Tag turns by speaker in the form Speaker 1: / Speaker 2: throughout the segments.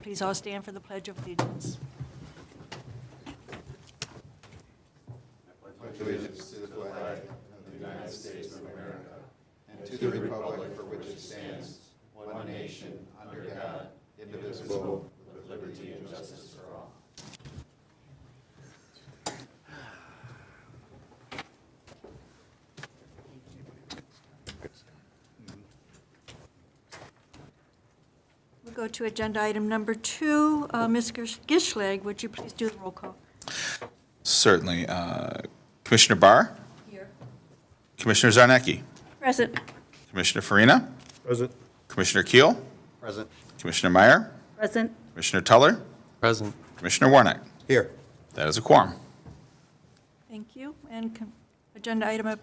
Speaker 1: please all stand for the Pledge of Allegiance?
Speaker 2: Pledge allegiance to the flag of the United States of America and to the republic for which it stands, one nation, under God, indivisible, with liberty and justice for all.
Speaker 1: We'll go to agenda item number 2. Ms. Gischlag, would you please do the roll call?
Speaker 3: Certainly. Commissioner Barr?
Speaker 1: Here.
Speaker 3: Commissioner Zarnecki?
Speaker 1: Present.
Speaker 3: Commissioner Farina?
Speaker 2: Present.
Speaker 3: Commissioner Keel?
Speaker 2: Present.
Speaker 3: Commissioner Meyer?
Speaker 1: Present.
Speaker 3: Commissioner Tuller?
Speaker 4: Present.
Speaker 3: Commissioner Warnock?
Speaker 2: Here.
Speaker 3: That is a quorum.
Speaker 1: Thank you. And agenda item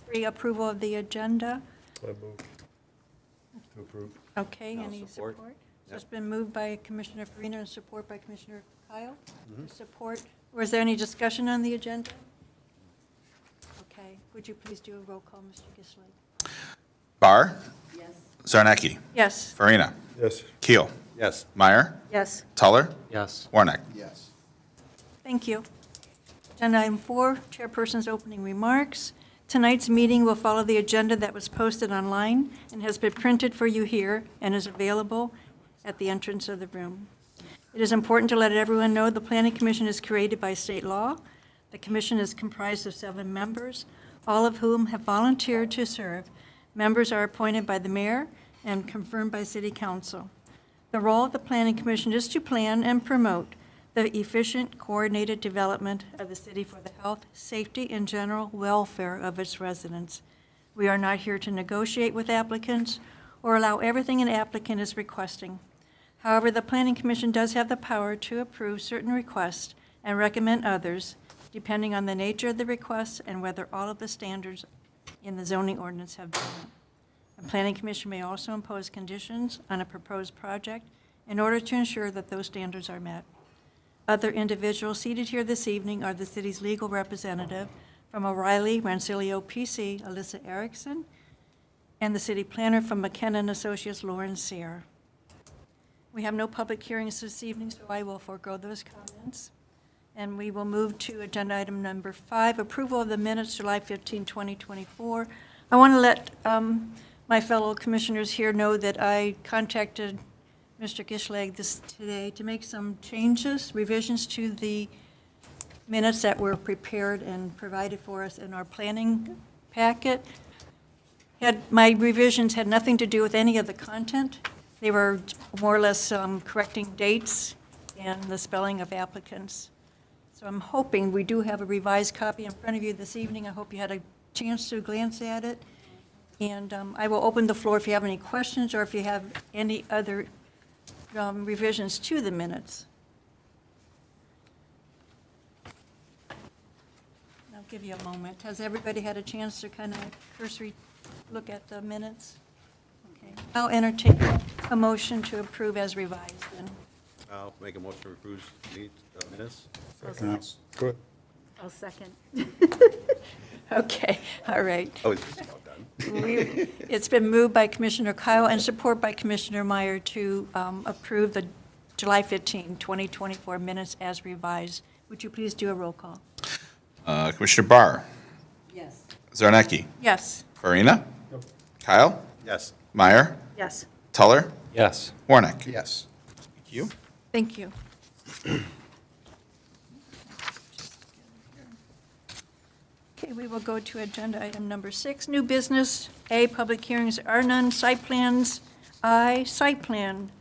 Speaker 1: 3, approval of the agenda.
Speaker 2: I move to approve.
Speaker 1: Okay,
Speaker 2: I'll
Speaker 1: any
Speaker 2: support.
Speaker 1: support? So it's been moved by Commissioner Farina and support by Commissioner Kyle. Support. Was there any discussion on the agenda? Okay, would you please do a roll call, Mr. Gischlag?
Speaker 3: Barr? Yes. Zarnecki?
Speaker 1: Yes.
Speaker 3: Farina?
Speaker 2: Yes.
Speaker 3: Keel?
Speaker 2: Yes.
Speaker 3: Meyer?
Speaker 1: Yes.
Speaker 3: Tuller?
Speaker 4: Yes.
Speaker 3: Warnock?
Speaker 2: Yes.
Speaker 1: Thank you. Agenda item 4, chairperson's opening remarks. Tonight's meeting will follow the agenda that was posted online and has been printed for you here and is available at the entrance of the room. It is important to let everyone know the Planning Commission is created by state law. The commission is comprised of 7 members, all of whom have volunteered to serve. Members are appointed by the mayor and confirmed by city council. The role of the Planning Commission is to plan and promote the efficient, coordinated development of the city for the health, safety, and general welfare of its residents. We are not here to negotiate with applicants or allow everything an applicant is requesting. However, the Planning Commission does have the power to approve certain requests and recommend others, depending on the nature of the requests and whether all of the standards in the zoning ordinance have been met. The Planning Commission may also impose conditions on a proposed project in order to ensure that those standards are met. Other individuals seated here this evening are the city's legal representative from O'Reilly Rancilio PC, Alyssa Erickson, and the city planner from McKenna and Associates, Lauren Sear. We have no public hearings this evening, so I will forego those comments. And we will move to agenda item number 5, approval of the minutes, July 15, 2024. I want to let my fellow commissioners here know that I contacted Mr. Gischlag today to make some changes, revisions to the minutes that were prepared and provided for us in our planning packet. My revisions had nothing to do with any of the content. They were more or less correcting dates and the spelling of applicants. So I'm hoping, we do have a revised copy in front of you this evening. I hope you had a chance to glance at it. And I will open the floor if you have any questions or if you have any other revisions to the minutes. I'll give you a moment. Has everybody had a chance to kind of cursory look at the minutes? Okay. I'll entertain a motion to approve as revised then.
Speaker 5: I'll make a motion to approve the minutes.
Speaker 2: Good.
Speaker 1: I'll second. Okay, all right.
Speaker 5: Oh, it's just about done.
Speaker 1: It's been moved by Commissioner Kyle and support by Commissioner Meyer to approve the July 15, 2024 minutes as revised. Would you please do a roll call?
Speaker 3: Commissioner Barr?
Speaker 1: Yes.
Speaker 3: Zarnecki?
Speaker 1: Yes.
Speaker 3: Farina? Kyle?
Speaker 5: Yes.
Speaker 3: Meyer?
Speaker 1: Yes.
Speaker 3: Tuller?
Speaker 4: Yes.
Speaker 3: Warnock?
Speaker 2: Yes.
Speaker 3: Thank you.
Speaker 1: Thank you. Okay, we will go to agenda item number 6, new business. A, public hearings are none. Site plans, I, site plan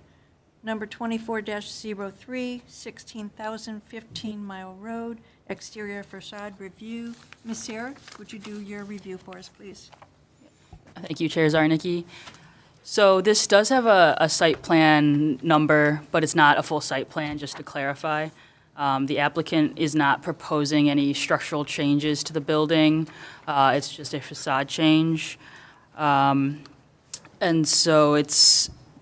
Speaker 1: number 24-03, 16,000 15 Mile Road, exterior facade review. Ms. Sarah, would you do your review for us, please?
Speaker 6: Thank you, Chair Zarnicki. So this does have a site plan number, but it's not a full site plan, just to clarify. The applicant is not proposing any structural changes to the building. It's just a facade change. And so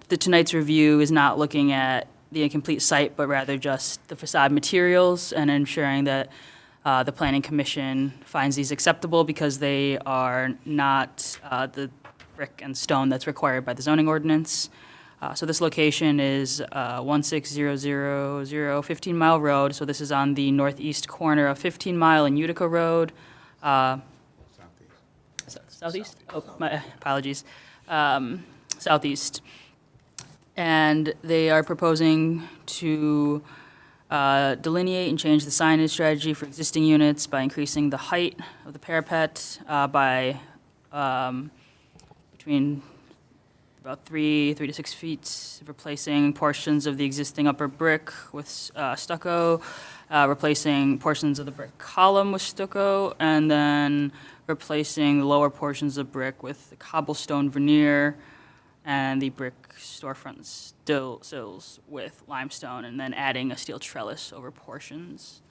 Speaker 6: tonight's review is not looking at the incomplete site, but rather just the facade materials and ensuring that the Planning Commission finds these acceptable because they are not the brick and stone that's required by the zoning ordinance. So this location is 16000 15 Mile Road. So this is on the northeast corner of 15 Mile and Utica Road. Southeast? Oh, my apologies. Southeast. And they are proposing to delineate and change the signage strategy for existing units by increasing the height of the parapet by between about 3 to 6 feet, replacing portions of the existing upper brick with stucco, replacing portions of the brick column with stucco, and then replacing the lower portions of brick with the cobblestone veneer and the brick storefront sills with limestone, and then adding a steel trellis over portions.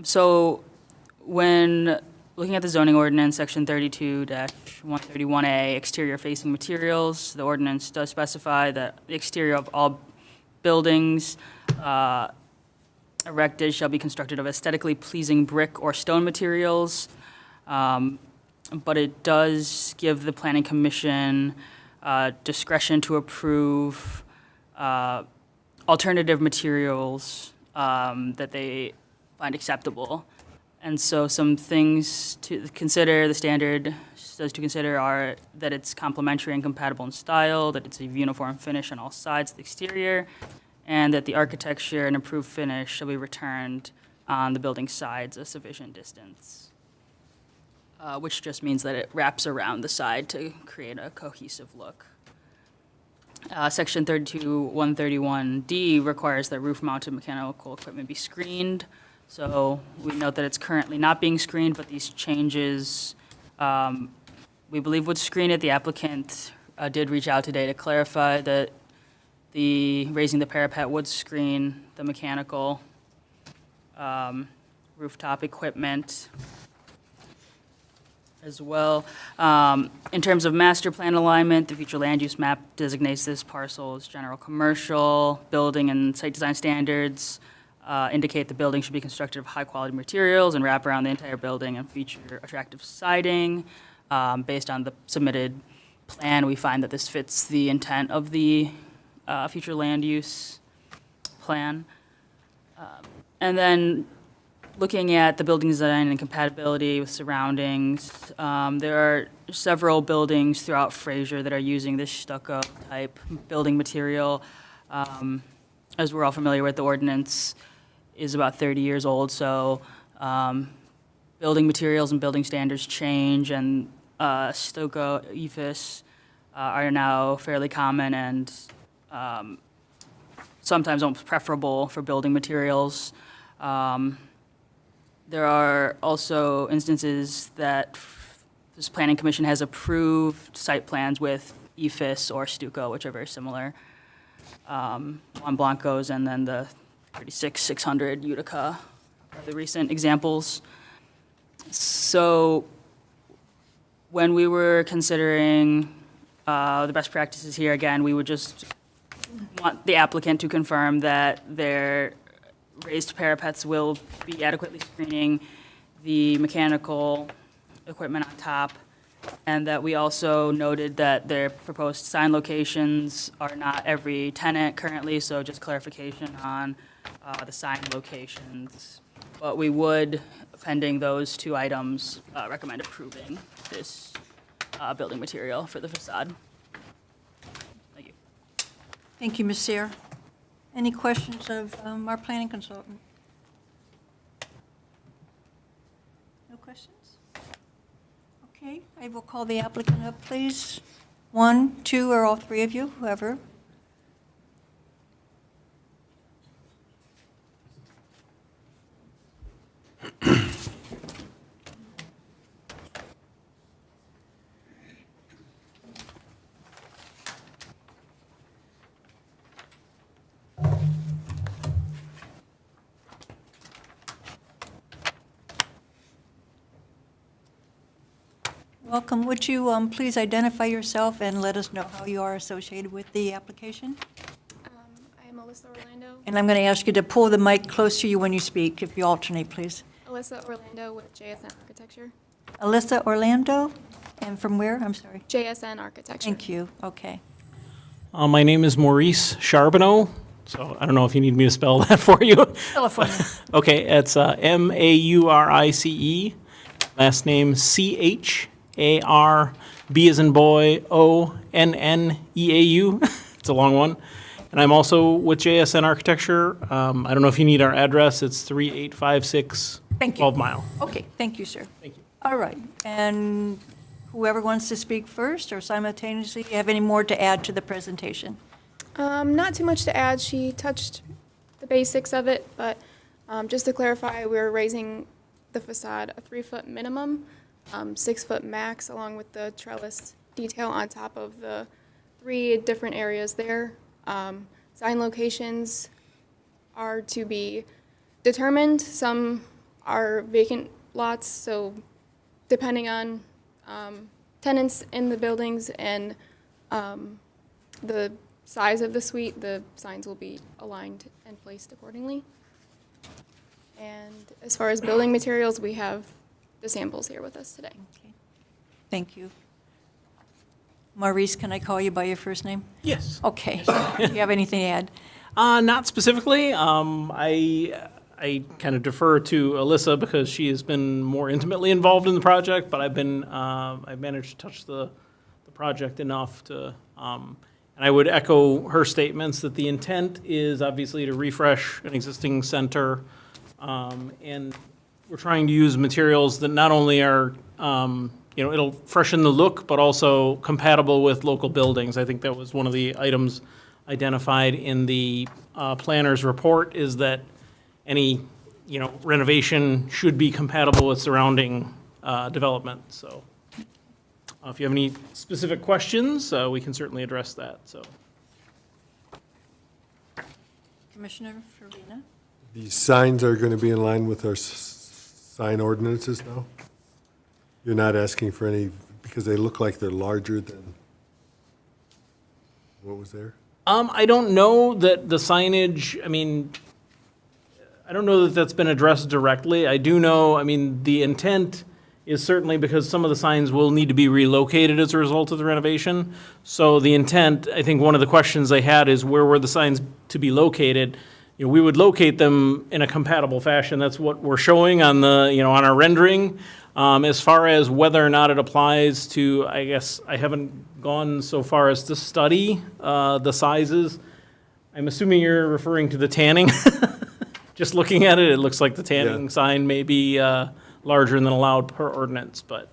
Speaker 6: So when looking at the zoning ordinance, section 32-131A, exterior facing materials, the ordinance does specify that the exterior of all buildings erected shall be constructed of aesthetically pleasing brick or stone materials. But it does give the planning commission discretion to approve alternative materials that they find acceptable. And so some things to consider, the standard says to consider are that it's complementary and compatible in style, that it's a uniform finish on all sides of the exterior, and that the architecture and improved finish shall be returned on the building sides a sufficient distance, which just means that it wraps around the side to create a cohesive look. Section 32-131D requires that roof-mounted mechanical equipment be screened. So we note that it's currently not being screened, but these changes, we believe would screen it. The applicant did reach out today to clarify that raising the parapet would screen the mechanical rooftop equipment as well. In terms of master plan alignment, the future land use map designates this parcel as general commercial. Building and site design standards indicate the building should be constructed of high-quality materials and wrap around the entire building and feature attractive siding. Based on the submitted plan, we find that this fits the intent of the future land use plan. And then looking at the building design and compatibility with surroundings, there are several buildings throughout Fraser that are using this stucco type building material. As we're all familiar with, the ordinance is about 30 years old, so building materials and building standards change, and stucco ephes are now fairly common and sometimes almost preferable for building materials. There are also instances that this planning commission has approved site plans with ephes or stucco, which are very similar. Juan Blanco's and then the 36-600 Utica are the recent examples. So when we were considering the best practices here, again, we would just want the applicant to confirm that their raised parapets will be adequately screening the mechanical equipment on top, and that we also noted that their proposed sign locations are not every tenant currently, so just clarification on the sign locations. But we would, pending those two items, recommend approving this building material for the facade. Thank you.
Speaker 1: Thank you, Ms. Sayre. Any questions of our planning consultant? No questions? Okay, I will call the applicant up, please. 1, 2, or all three of you, whoever. Welcome. Would you please identify yourself and let us know how you are associated with the application?
Speaker 4: I am Alyssa Orlando.
Speaker 1: And I'm going to ask you to pull the mic close to you when you speak, if you alternate, please.
Speaker 4: Alyssa Orlando with JSN Architecture.
Speaker 1: Alyssa Orlando, and from where? I'm sorry.
Speaker 4: JSN Architecture.
Speaker 1: Thank you. Okay.
Speaker 7: My name is Maurice Charbonneau, so I don't know if you need me to spell that for you.
Speaker 1: Telephone.
Speaker 7: Okay, it's Maurice, last name Charb as in boy, Onneau. It's a long one. And I'm also with JSN Architecture. I don't know if you need our address. It's 3856
Speaker 1: Thank you.
Speaker 7: 12 Mile.
Speaker 1: Okay, thank you, sir.
Speaker 7: Thank you.
Speaker 1: All right, and whoever wants to speak first or simultaneously, have any more to add to the presentation?
Speaker 4: Not too much to add. She touched the basics of it, but just to clarify, we're raising the facade a 3-foot minimum, 6-foot max, along with the trellis detail on top of the 3 different areas there. Sign locations are to be determined. Some are vacant lots, so depending on tenants in the buildings and the size of the suite, the signs will be aligned and placed accordingly. And as far as building materials, we have the samples here with us today.
Speaker 1: Okay. Thank you. Maurice, can I call you by your first name?
Speaker 7: Yes.
Speaker 1: Okay. Do you have anything to add?
Speaker 7: Not specifically. I kind of defer to Alyssa because she has been more intimately involved in the project, but I've managed to touch the project enough to, and I would echo her statements that the intent is obviously to refresh an existing center, and we're trying to use materials that not only are, it'll freshen the look, but also compatible with local buildings. I think that was one of the items identified in the planner's report, is that any, renovation should be compatible with surrounding development. So if you have any specific questions, we can certainly address that, so.
Speaker 1: Commissioner Farina?
Speaker 8: These signs are going to be in line with our sign ordinances now? You're not asking for any, because they look like they're larger than what was there?
Speaker 7: I don't know that the signage, I don't know that that's been addressed directly. I do know, the intent is certainly because some of the signs will need to be relocated as a result of the renovation. So the intent, I think one of the questions they had is where were the signs to be located? We would locate them in a compatible fashion. That's what we're showing on the, on our rendering. As far as whether or not it applies to, I guess, I haven't gone so far as to study the sizes. I'm assuming you're referring to the tanning. Just looking at it, it looks like the tanning
Speaker 8: Yeah.
Speaker 7: sign may be larger than allowed per ordinance, but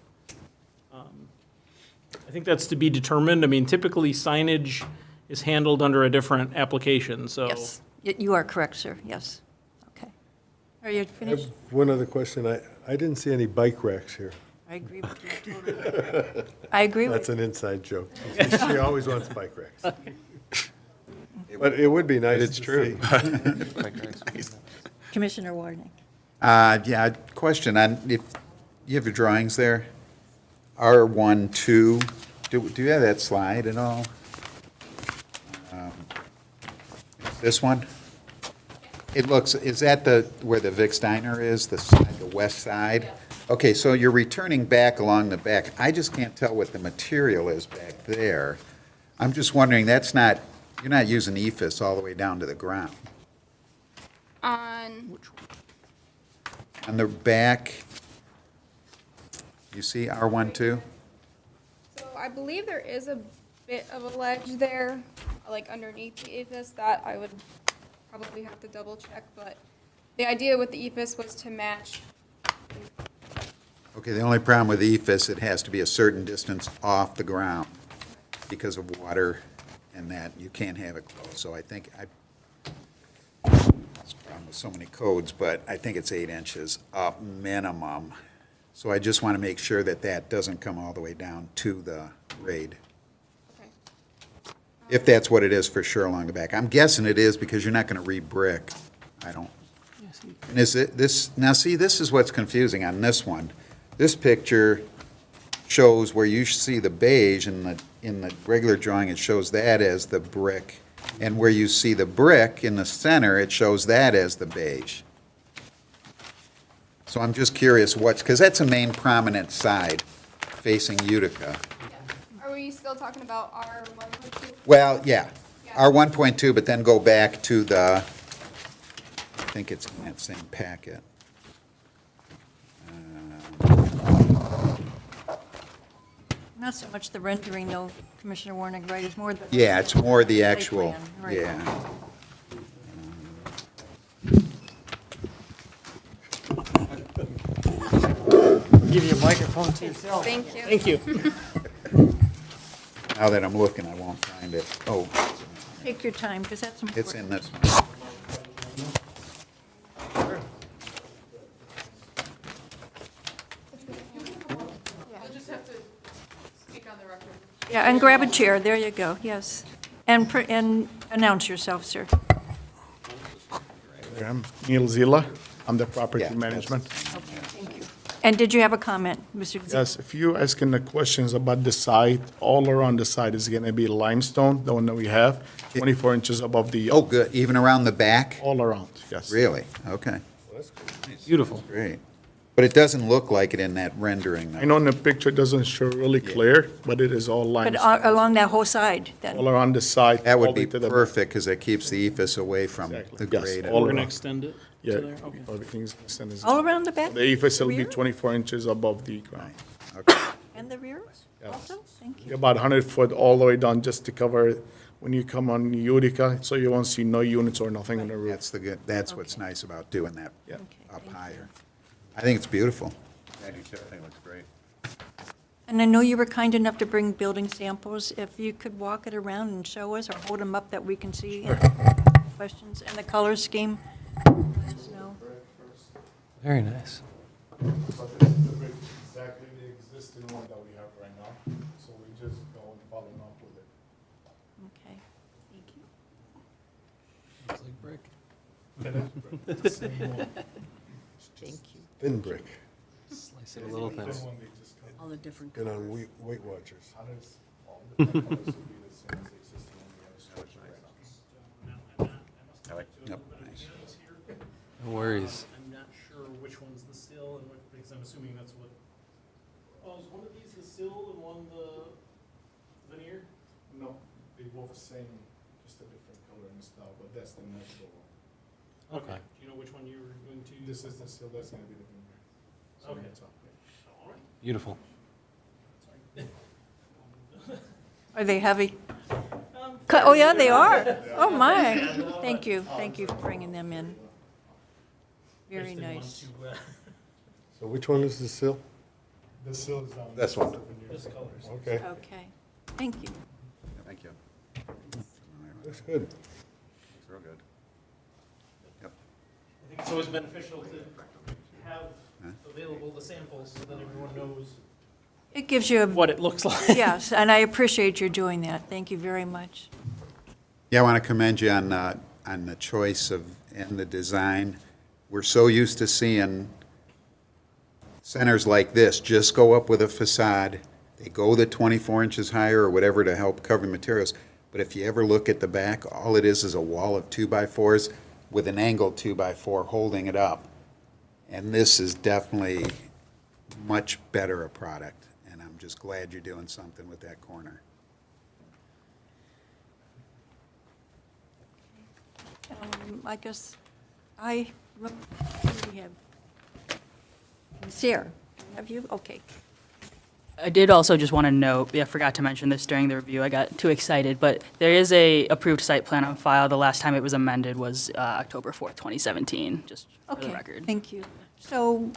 Speaker 7: I think that's to be determined. Typically signage is handled under a different application, so.
Speaker 1: Yes, you are correct, sir, yes. Okay. Are you
Speaker 8: I have
Speaker 1: finished?
Speaker 8: one other question. I didn't see any bike racks here.
Speaker 1: I agree with you totally. I agree with
Speaker 8: That's an inside joke. She always wants bike racks. But it would be nice
Speaker 2: It's
Speaker 8: to
Speaker 2: true.
Speaker 8: see.
Speaker 1: Commissioner Warnick.
Speaker 2: Yeah, question on, if you have your drawings there, R1, 2, do you have that slide at all? This one? It looks, is that where the Vic's Diner is, the west side? Okay, so you're returning back along the back. I just can't tell what the material is back there. I'm just wondering, you're not using EFS all the way down to the ground.
Speaker 4: On,
Speaker 2: On the back, you see R12?
Speaker 4: so I believe there is a bit of a ledge there, like underneath the ephes, that I would probably have to double check, but the idea with the ephes was to match.
Speaker 2: Okay, the only problem with EFS, it has to be a certain distance off the ground because of water and that. You can't have it close. So I think, it's a problem with so many codes, but I think it's 8 inches up minimum. So I just want to make sure that that doesn't come all the way down to the grade.
Speaker 4: Okay.
Speaker 2: If that's what it is for sure along the back. I'm guessing it is because you're not going to re-brick. I don't. And is it this, now see, this is what's confusing on this one. This picture shows where you see the beige in the regular drawing, it shows that as the brick. And where you see the brick in the center, it shows that as the beige. So I'm just curious because that's a main prominent side facing Utica.
Speaker 4: we still talking about our 1.2?
Speaker 2: Well, yeah, our 1.2, but then go back to the, I think it's in that same packet.
Speaker 1: Not so much the rendering, though, Commissioner Warnick, right? It's more the.
Speaker 2: Yeah, it's more the
Speaker 1: site
Speaker 2: actual,
Speaker 1: plan, right.
Speaker 2: yeah.
Speaker 9: Give you a microphone to yourself.
Speaker 4: Thank you.
Speaker 7: Thank you.
Speaker 2: Now that I'm looking, I won't find it. Oh,
Speaker 1: Take your time, because that's important.
Speaker 2: it's in this one.
Speaker 1: Yeah, and grab a chair, there you go, yes. And announce yourself, sir.
Speaker 10: I'm Neil Zila. I'm the
Speaker 2: Yeah,
Speaker 10: property
Speaker 2: that's-
Speaker 10: management.
Speaker 1: Thank you. And did you have a comment, Mr. Gazin?
Speaker 10: Yes, if you asking the questions about the site, all around the site is gonna be limestone, the one that we have, 24 inches above the,
Speaker 2: Oh, good, even around the back?
Speaker 10: all around, yes.
Speaker 2: Really? Okay,
Speaker 7: Beautiful.
Speaker 2: great. But it doesn't look like it in that rendering, though.
Speaker 10: I know in the picture it doesn't show really clear, but it is all
Speaker 1: But
Speaker 10: limestone,
Speaker 1: along that whole side, then?
Speaker 10: all around the site.
Speaker 2: That
Speaker 10: all
Speaker 2: would
Speaker 10: the way
Speaker 2: be
Speaker 10: to the-
Speaker 2: perfect, because it keeps the ephes away from
Speaker 10: Exactly,
Speaker 2: the
Speaker 10: yes,
Speaker 2: grade.
Speaker 10: all
Speaker 7: We're going to
Speaker 10: around.
Speaker 7: extend it
Speaker 10: Yeah,
Speaker 7: to there? Okay.
Speaker 10: everything's extended.
Speaker 1: All around the back?
Speaker 10: The ephes will be
Speaker 1: Rear?
Speaker 10: 24 inches above the ground.
Speaker 2: Okay.
Speaker 1: And the rear also? Thank you.
Speaker 10: About 100 foot all the way down just to cover when you come on Utica, so you won't see no units or nothing on the roof.
Speaker 2: That's the good, that's what's nice about doing that
Speaker 10: Yeah.
Speaker 1: Okay,
Speaker 2: up
Speaker 1: thank you.
Speaker 2: higher. I think it's beautiful.
Speaker 5: I do too. I think it looks great.
Speaker 1: And I know you were kind enough to bring building samples. If you could walk it around and show us, or hold them up that we can see. Questions, and the color scheme? Let us know.
Speaker 9: Very nice.
Speaker 10: Exactly the existing one that we have right now, so we just go and follow up with it.
Speaker 1: Okay, thank you.
Speaker 9: Looks like brick.
Speaker 1: Thank you.
Speaker 8: Thin brick,
Speaker 9: Slice it a little thin.
Speaker 1: All the different
Speaker 8: good
Speaker 1: colors.
Speaker 8: on Weight Watchers.
Speaker 5: I like,
Speaker 2: Yep, nice.
Speaker 9: No worries.
Speaker 7: I'm not sure which one's the sill and what, because I'm assuming that's what. Oh, is one of these the sill and one the veneer?
Speaker 10: No, they both the same, just a different color and style, but that's the natural one.
Speaker 7: Okay. Do you know which one you were going to?
Speaker 10: This is the seal, that's gonna be the veneer. So
Speaker 7: Okay.
Speaker 10: that's all, yeah.
Speaker 7: All right.
Speaker 9: Beautiful.
Speaker 1: Are they heavy? Oh, yeah, they are. Oh, my. Thank you for bringing them in.
Speaker 7: I
Speaker 1: Very
Speaker 7: just didn't want
Speaker 1: nice.
Speaker 7: to,
Speaker 8: So which one is the seal?
Speaker 10: The seal is on.
Speaker 8: This one.
Speaker 7: Just colors.
Speaker 8: Okay,
Speaker 1: Okay, thank you.
Speaker 2: Thank you.
Speaker 8: looks good.
Speaker 5: looks real good.
Speaker 2: Yep.
Speaker 7: I think it's always beneficial to have available the samples so that everyone knows
Speaker 1: It gives you a,
Speaker 7: what it looks like.
Speaker 1: yes, and I appreciate your doing that. Thank you very much.
Speaker 2: Yeah, I want to commend you on the choice of, and the design. We're so used to seeing centers like this just go up with a facade. They go the 24 inches higher or whatever to help cover materials. But if you ever look at the back, all it is a wall of 2x4s with an angled 2x4 holding it up. And this is definitely much better a product. And I'm just glad you're doing something with that corner.
Speaker 1: I guess what do we have? Sarah, have you? Okay.
Speaker 6: I did also just want to note, I forgot to mention this during the review, I got too excited, but there is a approved site plan on file. The last time it was amended was October 4th, 2017, just for the
Speaker 1: Okay,
Speaker 6: record.
Speaker 1: thank you. So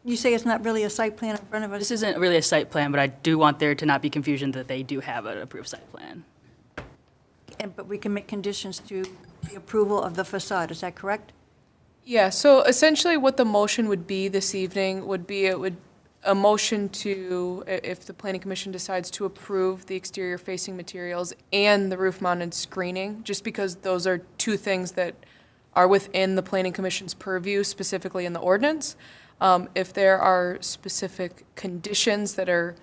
Speaker 1: you say it's not really a site plan in front of us?
Speaker 6: This isn't really a site plan, but I do want there to not be confusion that they do have an approved site plan.
Speaker 1: But we can make conditions to the approval of the facade, is that correct?
Speaker 11: Yeah, so essentially what the motion would be this evening would be, a motion to, if the planning commission decides to approve the exterior facing materials and the roof mounted screening, just because those are two things that are within the planning commission's purview, specifically in the ordinance. If there are specific conditions that are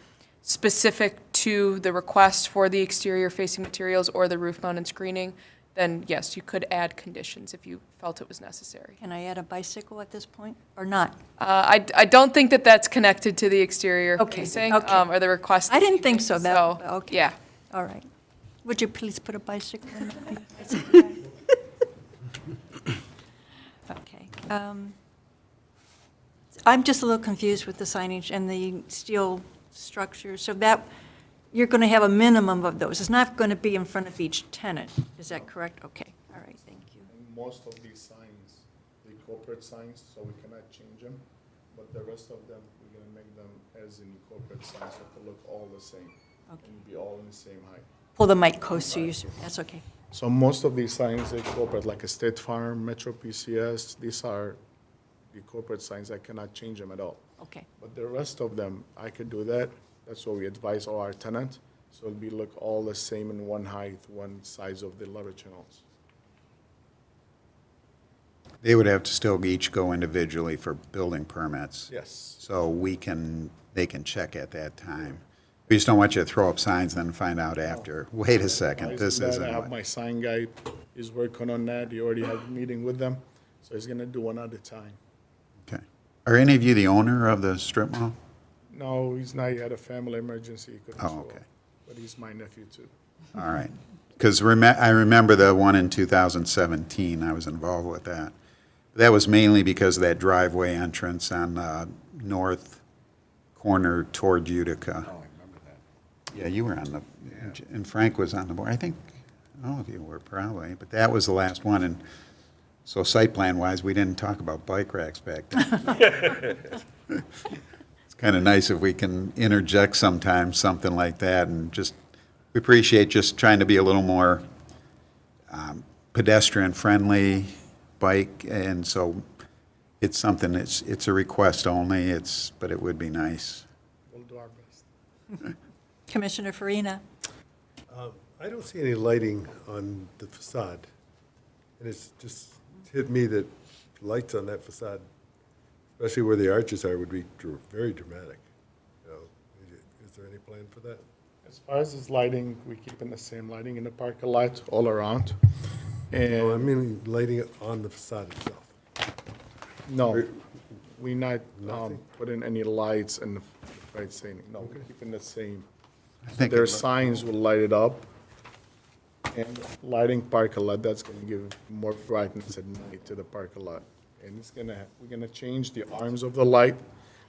Speaker 11: specific to the request for the exterior facing materials or the roof mounted screening, then yes, you could add conditions if you felt it was necessary.
Speaker 1: Can I add a bicycle at this point, or not?
Speaker 11: I don't think that that's connected to the exterior
Speaker 1: Okay,
Speaker 11: facing,
Speaker 1: okay.
Speaker 11: or the request.
Speaker 1: I
Speaker 11: this
Speaker 1: didn't think
Speaker 11: evening,
Speaker 1: so, okay.
Speaker 11: Yeah.
Speaker 1: All right. Would you please put a bicycle in there? Okay. I'm just a little confused with the signage and the steel structure, so that, you're going to have a minimum of those. It's not going to be in front of each tenant. Is that correct? Okay, all right, thank you.
Speaker 10: And most of these signs, the corporate signs, so we cannot change them, but the rest of them, we're gonna make them as in corporate signs, so to look all the same.
Speaker 1: Okay.
Speaker 10: And be all in the same height.
Speaker 1: Pull the mic close to you, sir. That's okay.
Speaker 10: So most of these signs, they corporate, like a State Farm, Metro PCS, these are the corporate signs, I cannot change them at all.
Speaker 1: Okay,
Speaker 10: But the rest of them, I could do that. That's what we advise all our tenants. So it'll be look all the same in one height, one size of the letter channels.
Speaker 2: They would have to still each go individually for building permits.
Speaker 10: Yes.
Speaker 2: So they can check at that time. We just don't want you to throw up signs and then find out after, wait a second, this isn't
Speaker 10: I have
Speaker 2: what.
Speaker 10: my sign guy, he's working on that. He already had a meeting with them. So he's gonna do one at a time.
Speaker 2: Okay. Are any of you the owner of the strip mall?
Speaker 10: No, he's not, he had a family emergency, he couldn't
Speaker 2: Oh,
Speaker 10: show up.
Speaker 2: okay.
Speaker 10: But he's my nephew too.
Speaker 2: All right. Because I remember the one in 2017, I was involved with that. That was mainly because of that driveway entrance on the north corner toward Utica.
Speaker 5: Oh, I remember that.
Speaker 2: Yeah, you were on the, and Frank was on the board. I think all of you were probably, but that was the last one. And so site plan wise, we didn't talk about bike racks back then. It's kind of nice if we can interject sometimes something like that, and just, we appreciate just trying to be a little more pedestrian friendly, bike, and so it's something, it's a request only, but it would be nice.
Speaker 10: We'll do our best.
Speaker 1: Commissioner Farina.
Speaker 8: I don't see any lighting on the facade. And it's just hit me that lights on that facade, especially where the arches are, would be very dramatic. You know, is there any plan for that?
Speaker 10: As far as this lighting, we keeping the same lighting in the parking lot all around.
Speaker 8: No, I
Speaker 10: And
Speaker 8: mean lighting on the facade itself.
Speaker 10: no, we not
Speaker 8: Nothing?
Speaker 10: putting any lights in the right saying, no, we're keeping the same.
Speaker 2: I think
Speaker 10: Their
Speaker 2: it-
Speaker 10: signs will light it up. And lighting parking lot, that's gonna give more brightness at night to the parking lot. And we're gonna change the arms of the light.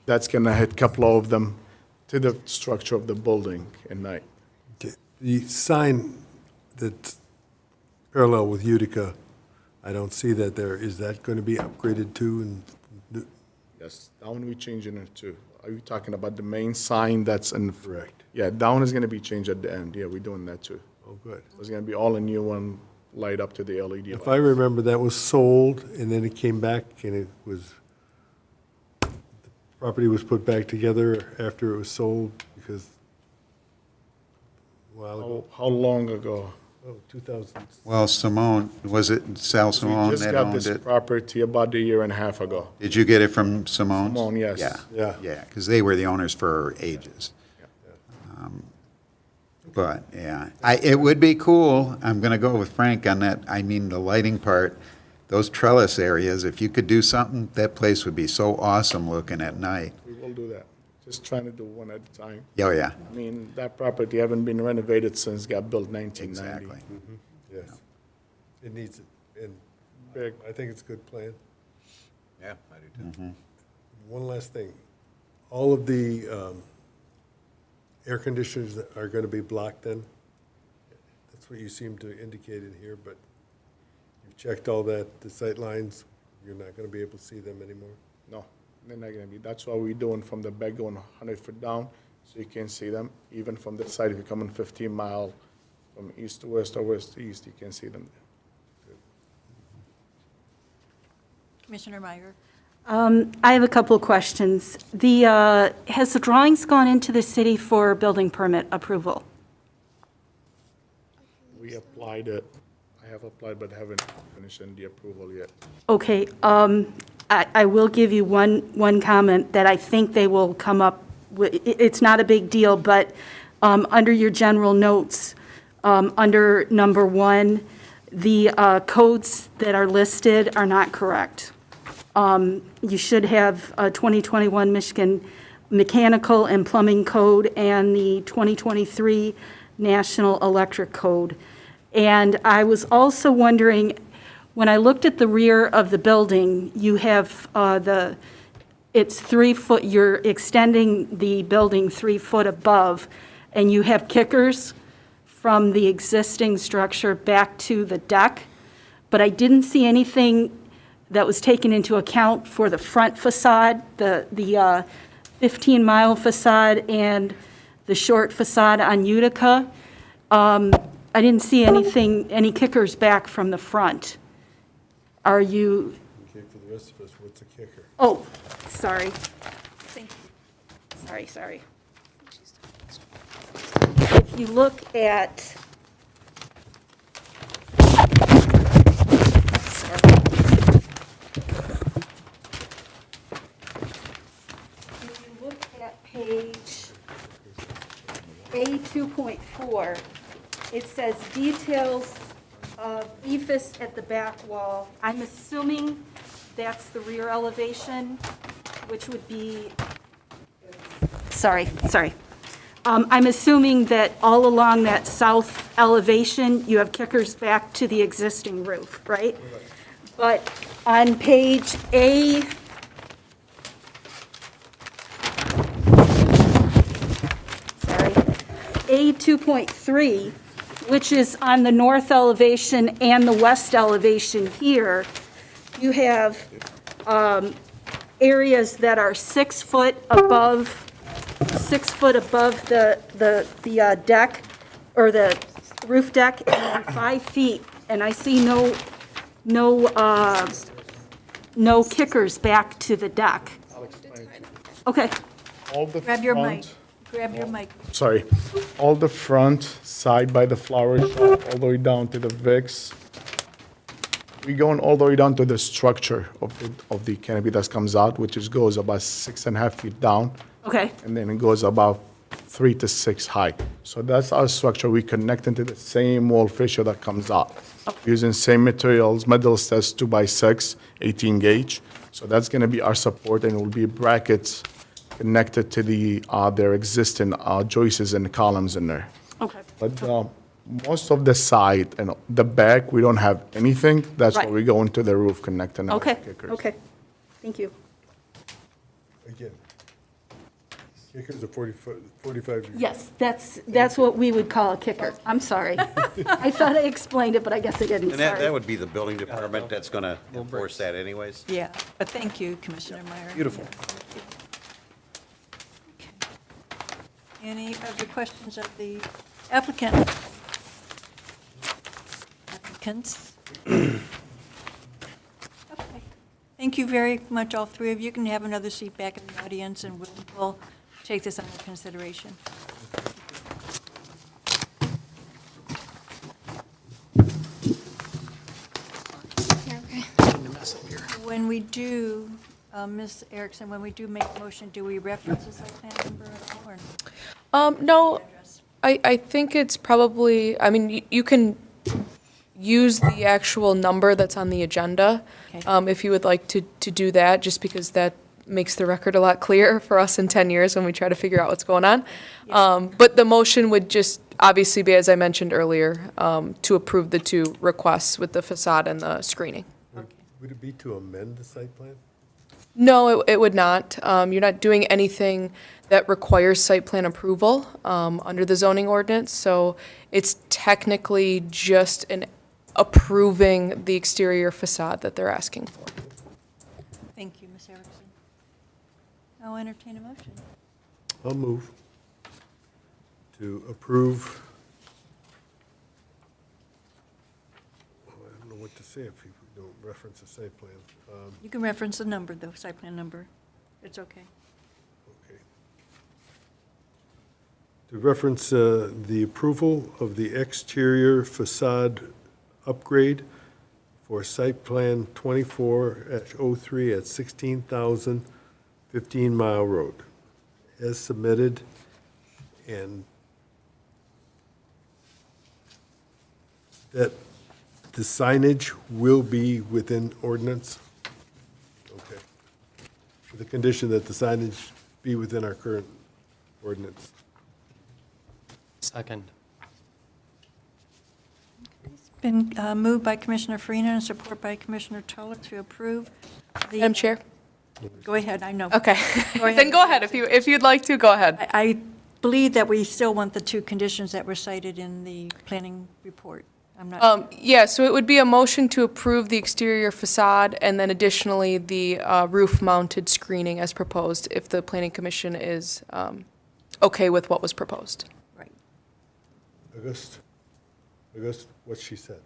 Speaker 10: That's gonna hit a couple of them to the structure of the building at night.
Speaker 8: Okay. The sign that's parallel with Utica, I don't see that there. Is that going to be upgraded too? And
Speaker 10: Yes, that one we changing it too. Are you talking about the main sign that's in?
Speaker 8: Correct.
Speaker 10: Yeah, that one is gonna be changed at the end. Yeah, we're doing that too.
Speaker 8: Oh, good.
Speaker 10: It's gonna be all a new one, light up to the LED
Speaker 8: If I
Speaker 10: light.
Speaker 8: remember, that was sold, and then it came back, and it was, the property was put back together after it was sold, because a while ago,
Speaker 10: How long ago?
Speaker 8: 2000.
Speaker 2: Well, Simone, was it Sal
Speaker 10: We
Speaker 2: Simone
Speaker 10: just
Speaker 2: that
Speaker 10: got
Speaker 2: owned
Speaker 10: this
Speaker 2: it?
Speaker 10: property about a year and a half ago.
Speaker 2: Did you get it from Simone's?
Speaker 10: Simone, yes.
Speaker 2: Yeah.
Speaker 8: Yeah.
Speaker 2: Yeah, because they were the owners for ages. But, yeah, it would be cool, I'm gonna go with Frank on that, I mean, the lighting part, those trellis areas, if you could do something, that place would be so awesome looking at night.
Speaker 10: We will do that. Just trying to do one at a time.
Speaker 2: Oh, yeah,
Speaker 10: I mean, that property haven't been renovated since it got built 1990.
Speaker 2: exactly.
Speaker 8: Yes. It needs it, and
Speaker 10: Big.
Speaker 8: I think it's a good plan.
Speaker 5: Yeah, I do too.
Speaker 8: One last thing. All of the air conditioners are going to be blocked then? That's what you seem to indicate in here, but you've checked all that, the sight lines, you're not going to be able to see them anymore?
Speaker 10: No, they're not gonna be. That's why we're doing from the back going 100 foot down, so you can see them. Even from the side, if you're coming 15 mile from east to west or west to east, you can see them.
Speaker 1: Commissioner Meyer.
Speaker 12: I have a couple of questions. Has the drawings gone into the city for building permit approval?
Speaker 10: We applied it. I have applied, but haven't finished in the approval yet.
Speaker 12: Okay, I will give you one comment that I think they will come up with. It's not a big deal, but under your general notes, under number 1, the codes that are listed are not correct. You should have a 2021 Michigan Mechanical and Plumbing Code and the 2023 National Electric Code. And I was also wondering, when I looked at the rear of the building, you have it's 3 foot, you're extending the building 3 foot above, and you have kickers from the existing structure back to the deck, but I didn't see anything that was taken into account for the front facade, the 15-mile facade and the short facade on Utica. I didn't see any kickers back from the front. Are you,
Speaker 8: Okay, for the rest of us, what's a kicker?
Speaker 12: oh, sorry. Sorry. If you look at, if you look at page A2.4, it says details of ephes at the back wall. I'm assuming that's the rear elevation, which would be, sorry. I'm assuming that all along that south elevation, you have kickers back to the existing roof, right? But on page A2.3, which is on the north elevation and the west elevation here, you have areas that are 6 foot above the deck, or the roof deck, and 5 feet, and I see no kickers back to the deck. Okay,
Speaker 10: All the
Speaker 1: Grab your mic.
Speaker 10: front-
Speaker 1: Grab your mic.
Speaker 10: Sorry, all the front side by the flower shop, all the way down to the VIX. We're going all the way down to the structure of the canopy that comes out, which goes about 6.5 feet down,
Speaker 12: okay,
Speaker 10: and then it goes about 3 to 6 high. So that's our structure. We connect into the same wall fissure that comes out, using same materials, metal studs 2x6, 18 gauge. So that's gonna be our support, and it will be brackets connected to their existing joists and columns in there.
Speaker 12: okay.
Speaker 10: But most of the side and the back, we don't have anything. That's where
Speaker 12: Right.
Speaker 10: we go into the roof connecting our
Speaker 12: Okay,
Speaker 10: kickers.
Speaker 12: okay, thank you.
Speaker 8: Again, kickers are 45 degrees.
Speaker 12: Yes, that's what we would call a kicker. I'm sorry. I thought I explained it, but I guess I didn't,
Speaker 5: And that
Speaker 12: sorry.
Speaker 5: would be the building department that's going to enforce that anyways.
Speaker 1: Yeah, but thank you, Commissioner Meyer.
Speaker 7: Beautiful.
Speaker 1: Any other questions of the applicant? Applicants? Okay. Thank you very much, all three of you. You can have another seat back in the audience, and we'll take this under consideration. When we do, Ms. Erickson, when we do make a motion, do we reference the site plan number at all, or no?
Speaker 11: No,
Speaker 1: Address?
Speaker 11: I think it's probably, I mean, you can use the actual number that's on the agenda,
Speaker 1: Okay.
Speaker 11: if you would like to do that, just because that makes the record a lot clearer for us in 10 years when we try to figure out what's going on. But the motion would just obviously be, as I mentioned earlier, to approve the 2 requests with the facade and the screening.
Speaker 8: Would it be to amend the site plan?
Speaker 11: No, it would not. You're not doing anything that requires site plan approval under the zoning ordinance, so it's technically just an approving the exterior facade that they're asking for.
Speaker 1: Thank you, Ms. Erickson. I'll entertain a motion.
Speaker 8: I'll move to approve. Well, I don't know what to say if you don't reference the site plan.
Speaker 1: You can reference the number, the site plan number. It's okay.
Speaker 8: Okay. To reference the approval of the exterior facade upgrade for site plan 24-03 at 16,000 15 Mile Road, as submitted, and that the signage will be within ordinance? Okay. With the condition that the signage be within our current ordinance.
Speaker 9: Second.
Speaker 1: Been moved by Commissioner Farina and support by Commissioner Tuller to approve the.
Speaker 11: Madam Chair?
Speaker 1: Go ahead, I know.
Speaker 11: Okay.
Speaker 1: Go ahead.
Speaker 11: Then go ahead. If you'd like to, go ahead.
Speaker 1: I believe that we still want the two conditions that were cited in the planning report. I'm not,
Speaker 11: Yeah, so it would be a motion to approve the exterior facade and then additionally the roof-mounted screening as proposed if the planning commission is okay with what was proposed.
Speaker 1: right.
Speaker 8: August, what she said.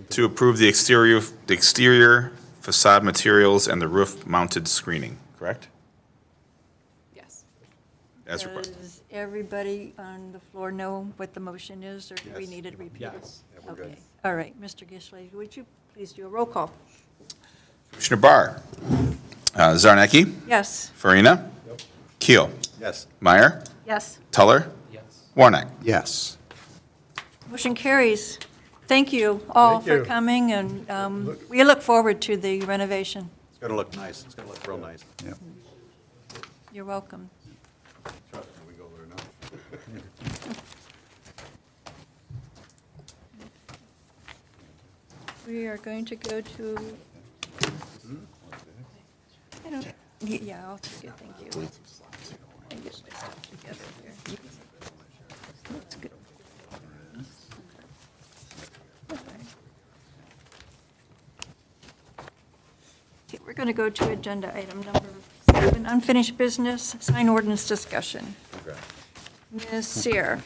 Speaker 3: To approve the exterior facade materials and the roof-mounted screening, correct?
Speaker 11: Yes.
Speaker 3: As requested.
Speaker 1: Does everybody on the floor know what the motion is, or do we
Speaker 5: Yes.
Speaker 1: need it repeated?
Speaker 9: Yes.
Speaker 5: Yeah, we're good.
Speaker 1: Okay, all right, Mr. Gishley, would you please do a roll call?
Speaker 3: Commissioner Barr. Zarnecki.
Speaker 1: Yes.
Speaker 3: Farina. Keel.
Speaker 5: Yes.
Speaker 3: Meyer.
Speaker 12: Yes.
Speaker 3: Tuller.
Speaker 9: Yes.
Speaker 3: Warnock.
Speaker 5: Yes.
Speaker 1: Motion carries. Thank you all
Speaker 8: Thank
Speaker 1: for
Speaker 8: you.
Speaker 1: coming, and we look forward to the renovation.
Speaker 5: It's gonna look nice. It's gonna look real nice. Yeah.
Speaker 1: You're welcome.
Speaker 5: Trust me, we go there now.
Speaker 1: We are going to go to, I don't, yeah, I'll take it, thank you. I get myself together here. That's good. Okay, we're going to go to agenda item number 7, unfinished business, sign ordinance discussion.
Speaker 5: Okay.
Speaker 1: Ms. Seer.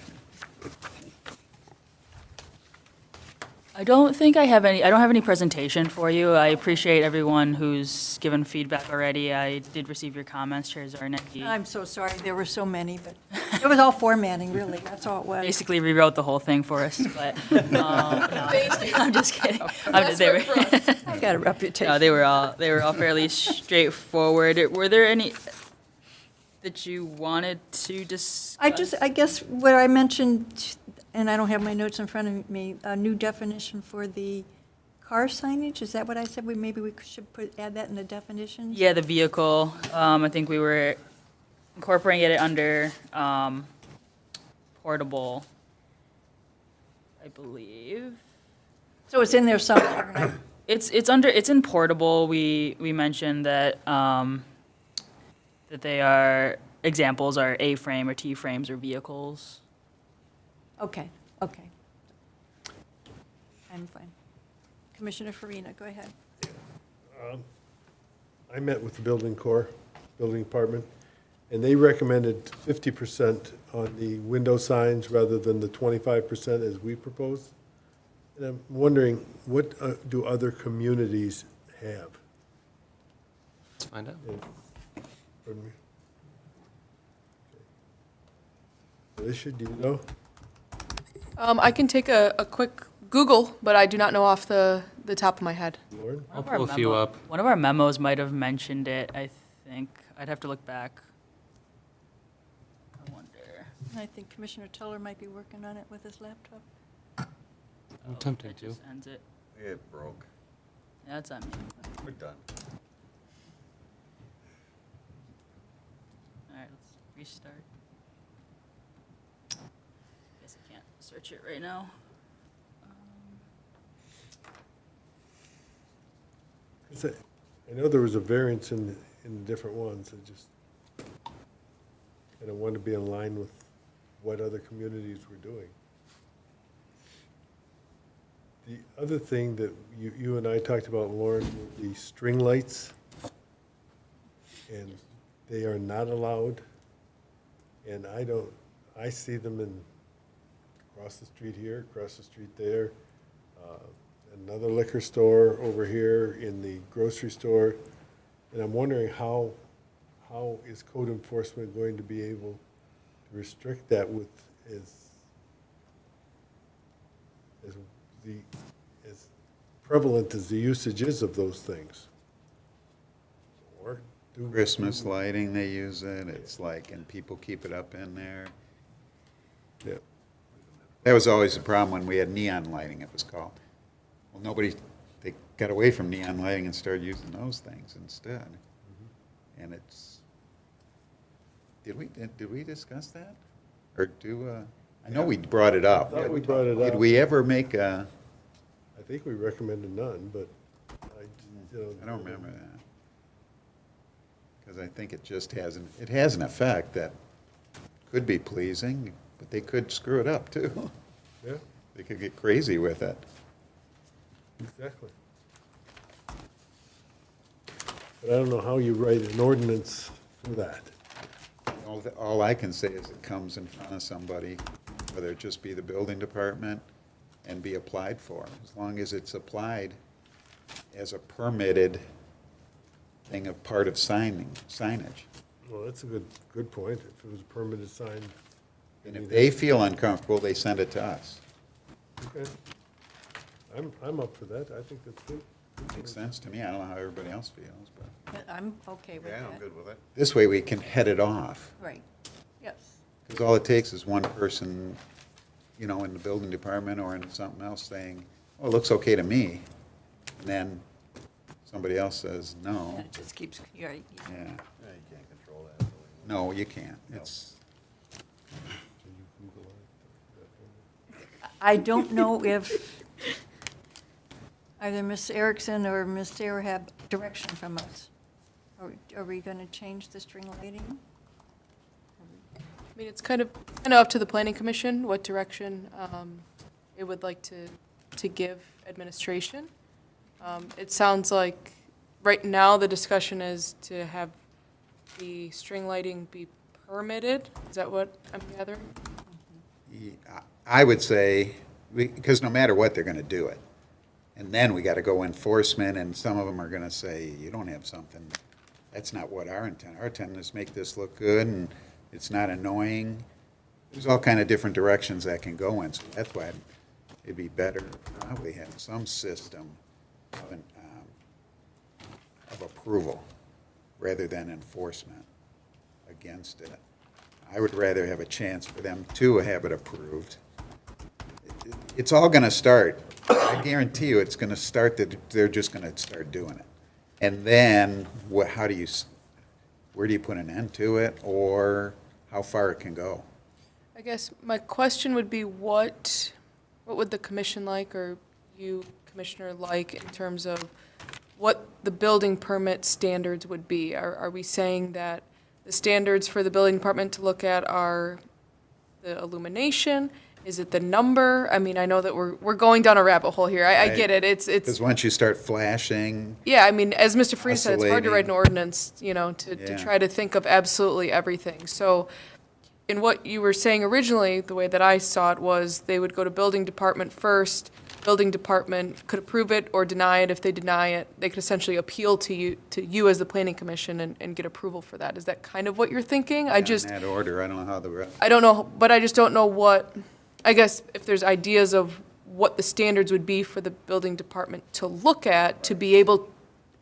Speaker 6: I don't think I have any, I don't have any presentation for you. I appreciate everyone who's given feedback already. I did receive your comments, Chair Zarnecki.
Speaker 1: I'm so sorry, there were so many, but it was all formatting, really, that's all it was.
Speaker 6: Basically rewrote the whole thing for us, but, no, I'm just kidding. They were,
Speaker 1: I got a reputation.
Speaker 6: no, they were all fairly straightforward. Were there any that you wanted to discuss?
Speaker 1: I guess what I mentioned, and I don't have my notes in front of me, a new definition for the car signage, is that what I said? Maybe we should add that in the definitions?
Speaker 6: Yeah, the vehicle, I think we were incorporating it under, portable, I believe.
Speaker 1: So it's in there somewhere, right?
Speaker 6: It's in portable. We mentioned that, that they are, examples are A-frame or T-frames or vehicles.
Speaker 1: Okay. I'm fine. Commissioner Farina, go ahead.
Speaker 8: I met with the building department, and they recommended 50% on the window signs rather than the 25% as we proposed. And I'm wondering, what do other communities have?
Speaker 9: Let's find out.
Speaker 8: Pardon me? Okay. Alicia, do you know?
Speaker 11: I can take a quick Google, but I do not know off the top of my head.
Speaker 8: Lauren?
Speaker 9: I'll pull a few up.
Speaker 6: One of our memos might have mentioned it, I think. I'd have to look back. I wonder.
Speaker 1: I think Commissioner Tuller might be working on it with his laptop.
Speaker 9: I'm tempted
Speaker 6: It
Speaker 9: to.
Speaker 6: just ends it.
Speaker 5: It broke.
Speaker 6: Yeah, that's on me.
Speaker 5: We're done.
Speaker 6: All right, let's restart. Guess I can't search it right now.
Speaker 8: 'Cause I know there was a variance in the different ones, and I wanted to be in line with what other communities were doing. The other thing that you and I talked about, Lauren, were the string lights, and they are not allowed, and I see them across the street here, across the street there, another liquor store over here, in the grocery store, and I'm wondering how is code enforcement going to be able to restrict that with as prevalent as the usage is of those things? Or do
Speaker 2: Christmas lighting, they use it, it's like, and people keep it up in there.
Speaker 8: Yeah.
Speaker 2: That was always the problem when we had neon lighting, it was called. Well, nobody, they got away from neon lighting and started using those things instead. And it's, did we discuss that? Or I know we brought it up.
Speaker 8: I thought we brought it
Speaker 2: Did
Speaker 8: up.
Speaker 2: we ever make a,
Speaker 8: I think we recommended none, but
Speaker 2: I don't remember that. Because I think it just it has an effect that could be pleasing, but they could screw it up too.
Speaker 8: Yeah,
Speaker 2: They could get crazy with it.
Speaker 8: exactly. But I don't know how you write an ordinance for that.
Speaker 2: All I can say is it comes in front of somebody, whether it just be the building department, and be applied for. As long as it's applied as a permitted thing of part of signage.
Speaker 8: Well, that's a good point. If it was a permitted sign.
Speaker 2: And if they feel uncomfortable, they send it to us.
Speaker 8: Okay. I'm up for that. I think that's good.
Speaker 2: Makes sense to me. I don't know how everybody else feels, but
Speaker 1: I'm okay with
Speaker 5: Yeah,
Speaker 1: that.
Speaker 5: I'm good with it.
Speaker 2: this way we can head it off.
Speaker 1: Right, yes.
Speaker 2: Because all it takes is one person, in the building department or in something else saying, oh, it looks okay to me. And then somebody else says, no.
Speaker 1: And it just keeps, right.
Speaker 2: Yeah.
Speaker 5: Yeah, you can't control that.
Speaker 2: No, you can't. It's,
Speaker 1: I don't know if either Ms. Erickson or Ms. Sayer have direction from us. Are we going to change the string lighting?
Speaker 11: I mean, it's kind of up to the planning commission what direction it would like to give administration. It sounds like right now the discussion is to have the string lighting be permitted. Is that what I'm gathering?
Speaker 2: I would say, because no matter what, they're gonna do it. And then we gotta go enforcement, and some of them are gonna say, you don't have something, that's not what our intent. Our intent is make this look good, and it's not annoying. There's all kind of different directions that can go in, so that's why it'd be better to probably have some system of approval rather than enforcement against it. I would rather have a chance for them to have it approved. It's all gonna start, I guarantee you, it's gonna start that they're just gonna start doing it. And then, where do you put an end to it, or how far it can go?
Speaker 11: I guess my question would be what would the commission like, or you, Commissioner, like in terms of what the building permit standards would be? Are we saying that the standards for the building department to look at are the illumination? Is it the number? I mean, I know that we're going down a rabbit hole here. I get it. It's
Speaker 2: Because once you start flashing,
Speaker 11: yeah, I mean, as Mr. Frieda said, it's hard to write an
Speaker 2: Oscillating.
Speaker 11: ordinance, to
Speaker 2: Yeah.
Speaker 11: try to think of absolutely everything. So in what you were saying originally, the way that I saw it was they would go to building department first. Building department could approve it or deny it. If they deny it, they could essentially appeal to you as the planning commission and get approval for that. Is that kind of what you're thinking?
Speaker 2: in that order, I don't know how the rest.
Speaker 11: I don't know, but I just don't know what, I guess if there's ideas of what the standards would be for the building department to look at, to be able,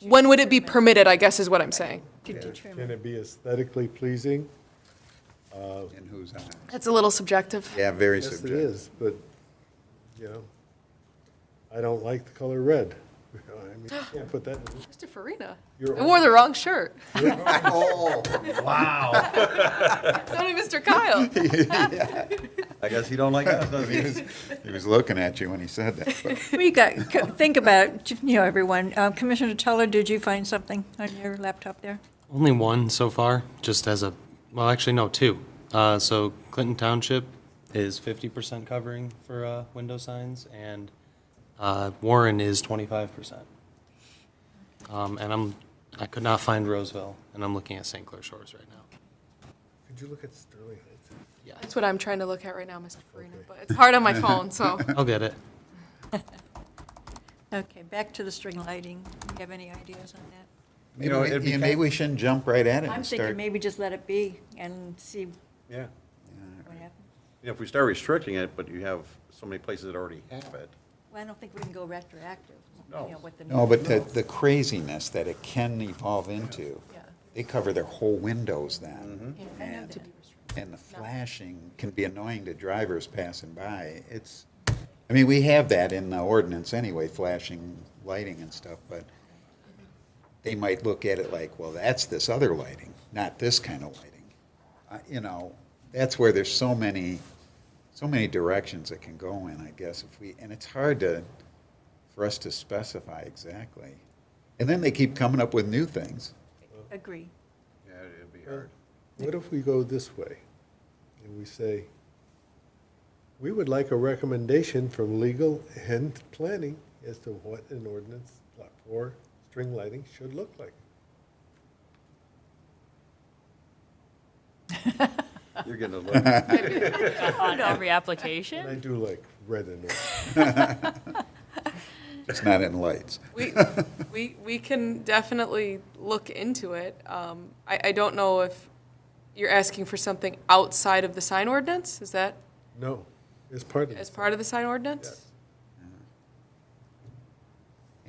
Speaker 11: when would it be permitted, I guess is what I'm saying.
Speaker 1: To
Speaker 8: Can
Speaker 1: determine.
Speaker 8: it be aesthetically pleasing?
Speaker 2: In whose eyes?
Speaker 11: That's a little subjective.
Speaker 2: Yeah, very
Speaker 8: Yes, it
Speaker 2: subjective.
Speaker 8: is, but, I don't like the color red. I mean, you can't put that in
Speaker 11: Mr. Farina,
Speaker 8: your
Speaker 11: I wore the wrong shirt.
Speaker 5: Oh, wow.
Speaker 11: Only Mr. Kyle.
Speaker 5: I guess he don't like us, does he?
Speaker 2: He was looking at you when he said that. but-
Speaker 1: We think about, everyone. Commissioner Teller, did you find something on your laptop there?
Speaker 9: Only one so far, just as well, actually, no, two. So Clinton Township is 50% covering for window signs, and Warren is 25%. And I could not find Roseville, and I'm looking at St. Clair Shores right now.
Speaker 8: Could you look at Sterling Heights?
Speaker 9: Yeah,
Speaker 11: That's what I'm trying to look at right now, Mr. Farina, but it's hard on my phone, so.
Speaker 9: I'll get it.
Speaker 1: Okay, back to the string lighting. Do you have any ideas on that?
Speaker 2: Maybe,
Speaker 5: it'd be
Speaker 2: maybe we shouldn't jump right at it
Speaker 1: I'm
Speaker 2: and
Speaker 1: thinking
Speaker 2: start.
Speaker 1: maybe just let it be and see
Speaker 5: Yeah.
Speaker 1: what happens.
Speaker 5: If we start restricting it, but you have so many places that already have it.
Speaker 1: Well, I don't think we can go retroactive.
Speaker 5: No.
Speaker 1: What the
Speaker 2: No, but the craziness that it can evolve into,
Speaker 1: Yeah.
Speaker 2: they cover their whole windows then.
Speaker 1: Yeah, I know that.
Speaker 2: And the flashing can be annoying to drivers passing by. I mean, we have that in the ordinance anyway, flashing lighting and stuff, but they might look at it like, well, that's this other lighting, not this kind of lighting. You know, that's where there's so many directions it can go in, I guess, and it's hard for us to specify exactly. And then they keep coming up with new things.
Speaker 1: Agree.
Speaker 5: Yeah, it'd be hard.
Speaker 8: What if we go this way and we say, we would like a recommendation from legal and planning as to what an ordinance for string lighting should look like?
Speaker 5: You're getting a look.
Speaker 6: On every
Speaker 8: And I
Speaker 6: application?
Speaker 8: do like red and orange.
Speaker 2: It's not in lights.
Speaker 11: We can definitely look into it. I don't know if you're asking for something outside of the sign ordinance? Is that
Speaker 8: No, it's part of
Speaker 11: as
Speaker 8: it.
Speaker 11: part of the sign ordinance?
Speaker 8: Yes.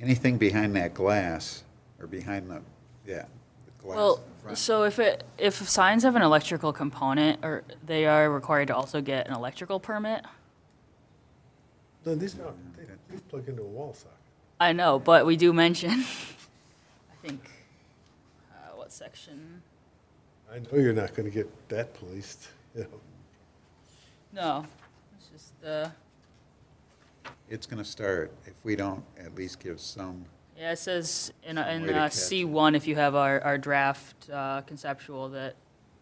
Speaker 2: Anything behind that glass, or behind the glass
Speaker 6: Well,
Speaker 2: in front.
Speaker 6: so if signs have an electrical component, or they are required to also get an electrical permit?
Speaker 8: No, these plug into a wall socket.
Speaker 6: I know, but we do mention, I think, what section?
Speaker 8: I know you're not gonna get that policed, you know.
Speaker 6: No, it's just,
Speaker 2: It's gonna start if we don't at least give some.
Speaker 6: yeah, it says in
Speaker 2: Some way to catch
Speaker 6: C1, if you have our draft conceptual, that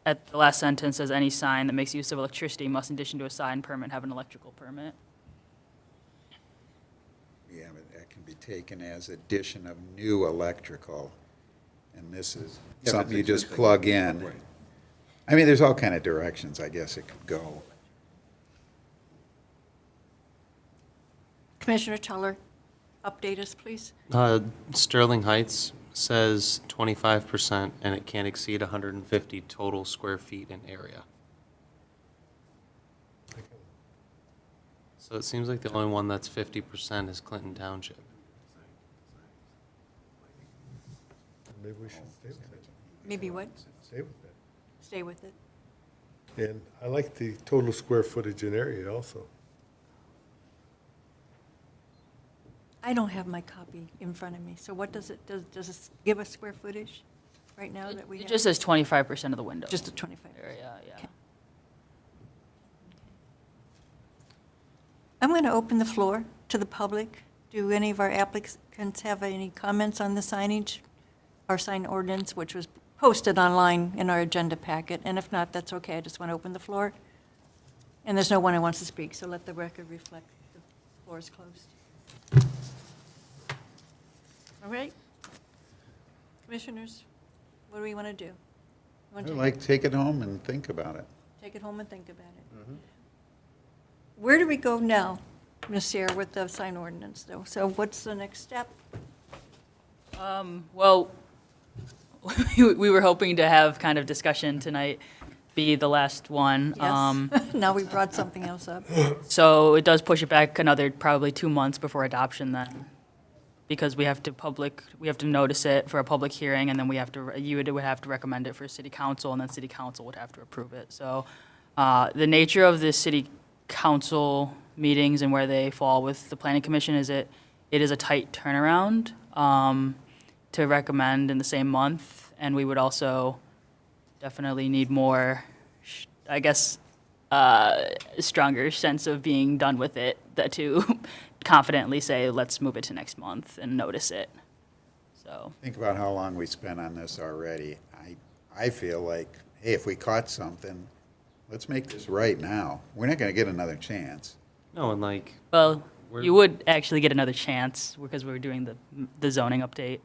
Speaker 6: at the last sentence says any sign that makes use of electricity must, in addition to a sign permit, have an electrical permit.
Speaker 2: Yeah, but that can be taken as addition of new electrical, and this is
Speaker 5: Yeah,
Speaker 2: something you
Speaker 5: it's
Speaker 2: just
Speaker 5: existing.
Speaker 2: plug in.
Speaker 5: Right.
Speaker 2: I mean, there's all kind of directions, I guess it could go.
Speaker 1: Commissioner Tuller, update us, please.
Speaker 9: Sterling Heights says 25%, and it can't exceed 150 total square feet in area. So it seems like the only one that's 50% is Clinton Township.
Speaker 8: Maybe we should stay with it.
Speaker 1: Maybe what?
Speaker 8: Stay with that.
Speaker 1: Stay with it.
Speaker 8: And I like the total square footage in area also.
Speaker 1: I don't have my copy in front of me, so what does it it give us square footage right now that we
Speaker 6: It
Speaker 1: have?
Speaker 6: just says 25% of the windows.
Speaker 1: Just the 25.
Speaker 6: Area, yeah.
Speaker 1: Okay. I'm going to open the floor to the public. Do any of our applicants have any comments on the signage, our sign ordinance, which was posted online in our agenda packet? And if not, that's okay, I just want to open the floor. And there's no one who wants to speak, so let the record reflect the floor is closed. All right? Commissioners, what do we want to do? You want to
Speaker 2: I'd take it home and think about it.
Speaker 1: take it home and think about it? Where do we go now, Ms. Sierra, with the sign ordinance, though? So what's the next step?
Speaker 6: Well, we were hoping to have kind of discussion tonight be the last one.
Speaker 1: Yes, now we brought something else up.
Speaker 6: So it does push it back another probably 2 months before adoption then, because we have to notice it for a public hearing, and then you would have to recommend it for city council, and then city council would have to approve it. So the nature of the city council meetings and where they fall with the planning commission is it is a tight turnaround to recommend in the same month, and we would also definitely need more, I guess, stronger sense of being done with it to confidently say, let's move it to next month and notice it. So,
Speaker 2: Think about how long we spent on this already. I feel like, hey, if we caught something, let's make this right now. We're not going to get another chance.
Speaker 9: No, and like,
Speaker 6: well,
Speaker 9: We're-
Speaker 6: you would actually get another chance because we were doing the zoning update.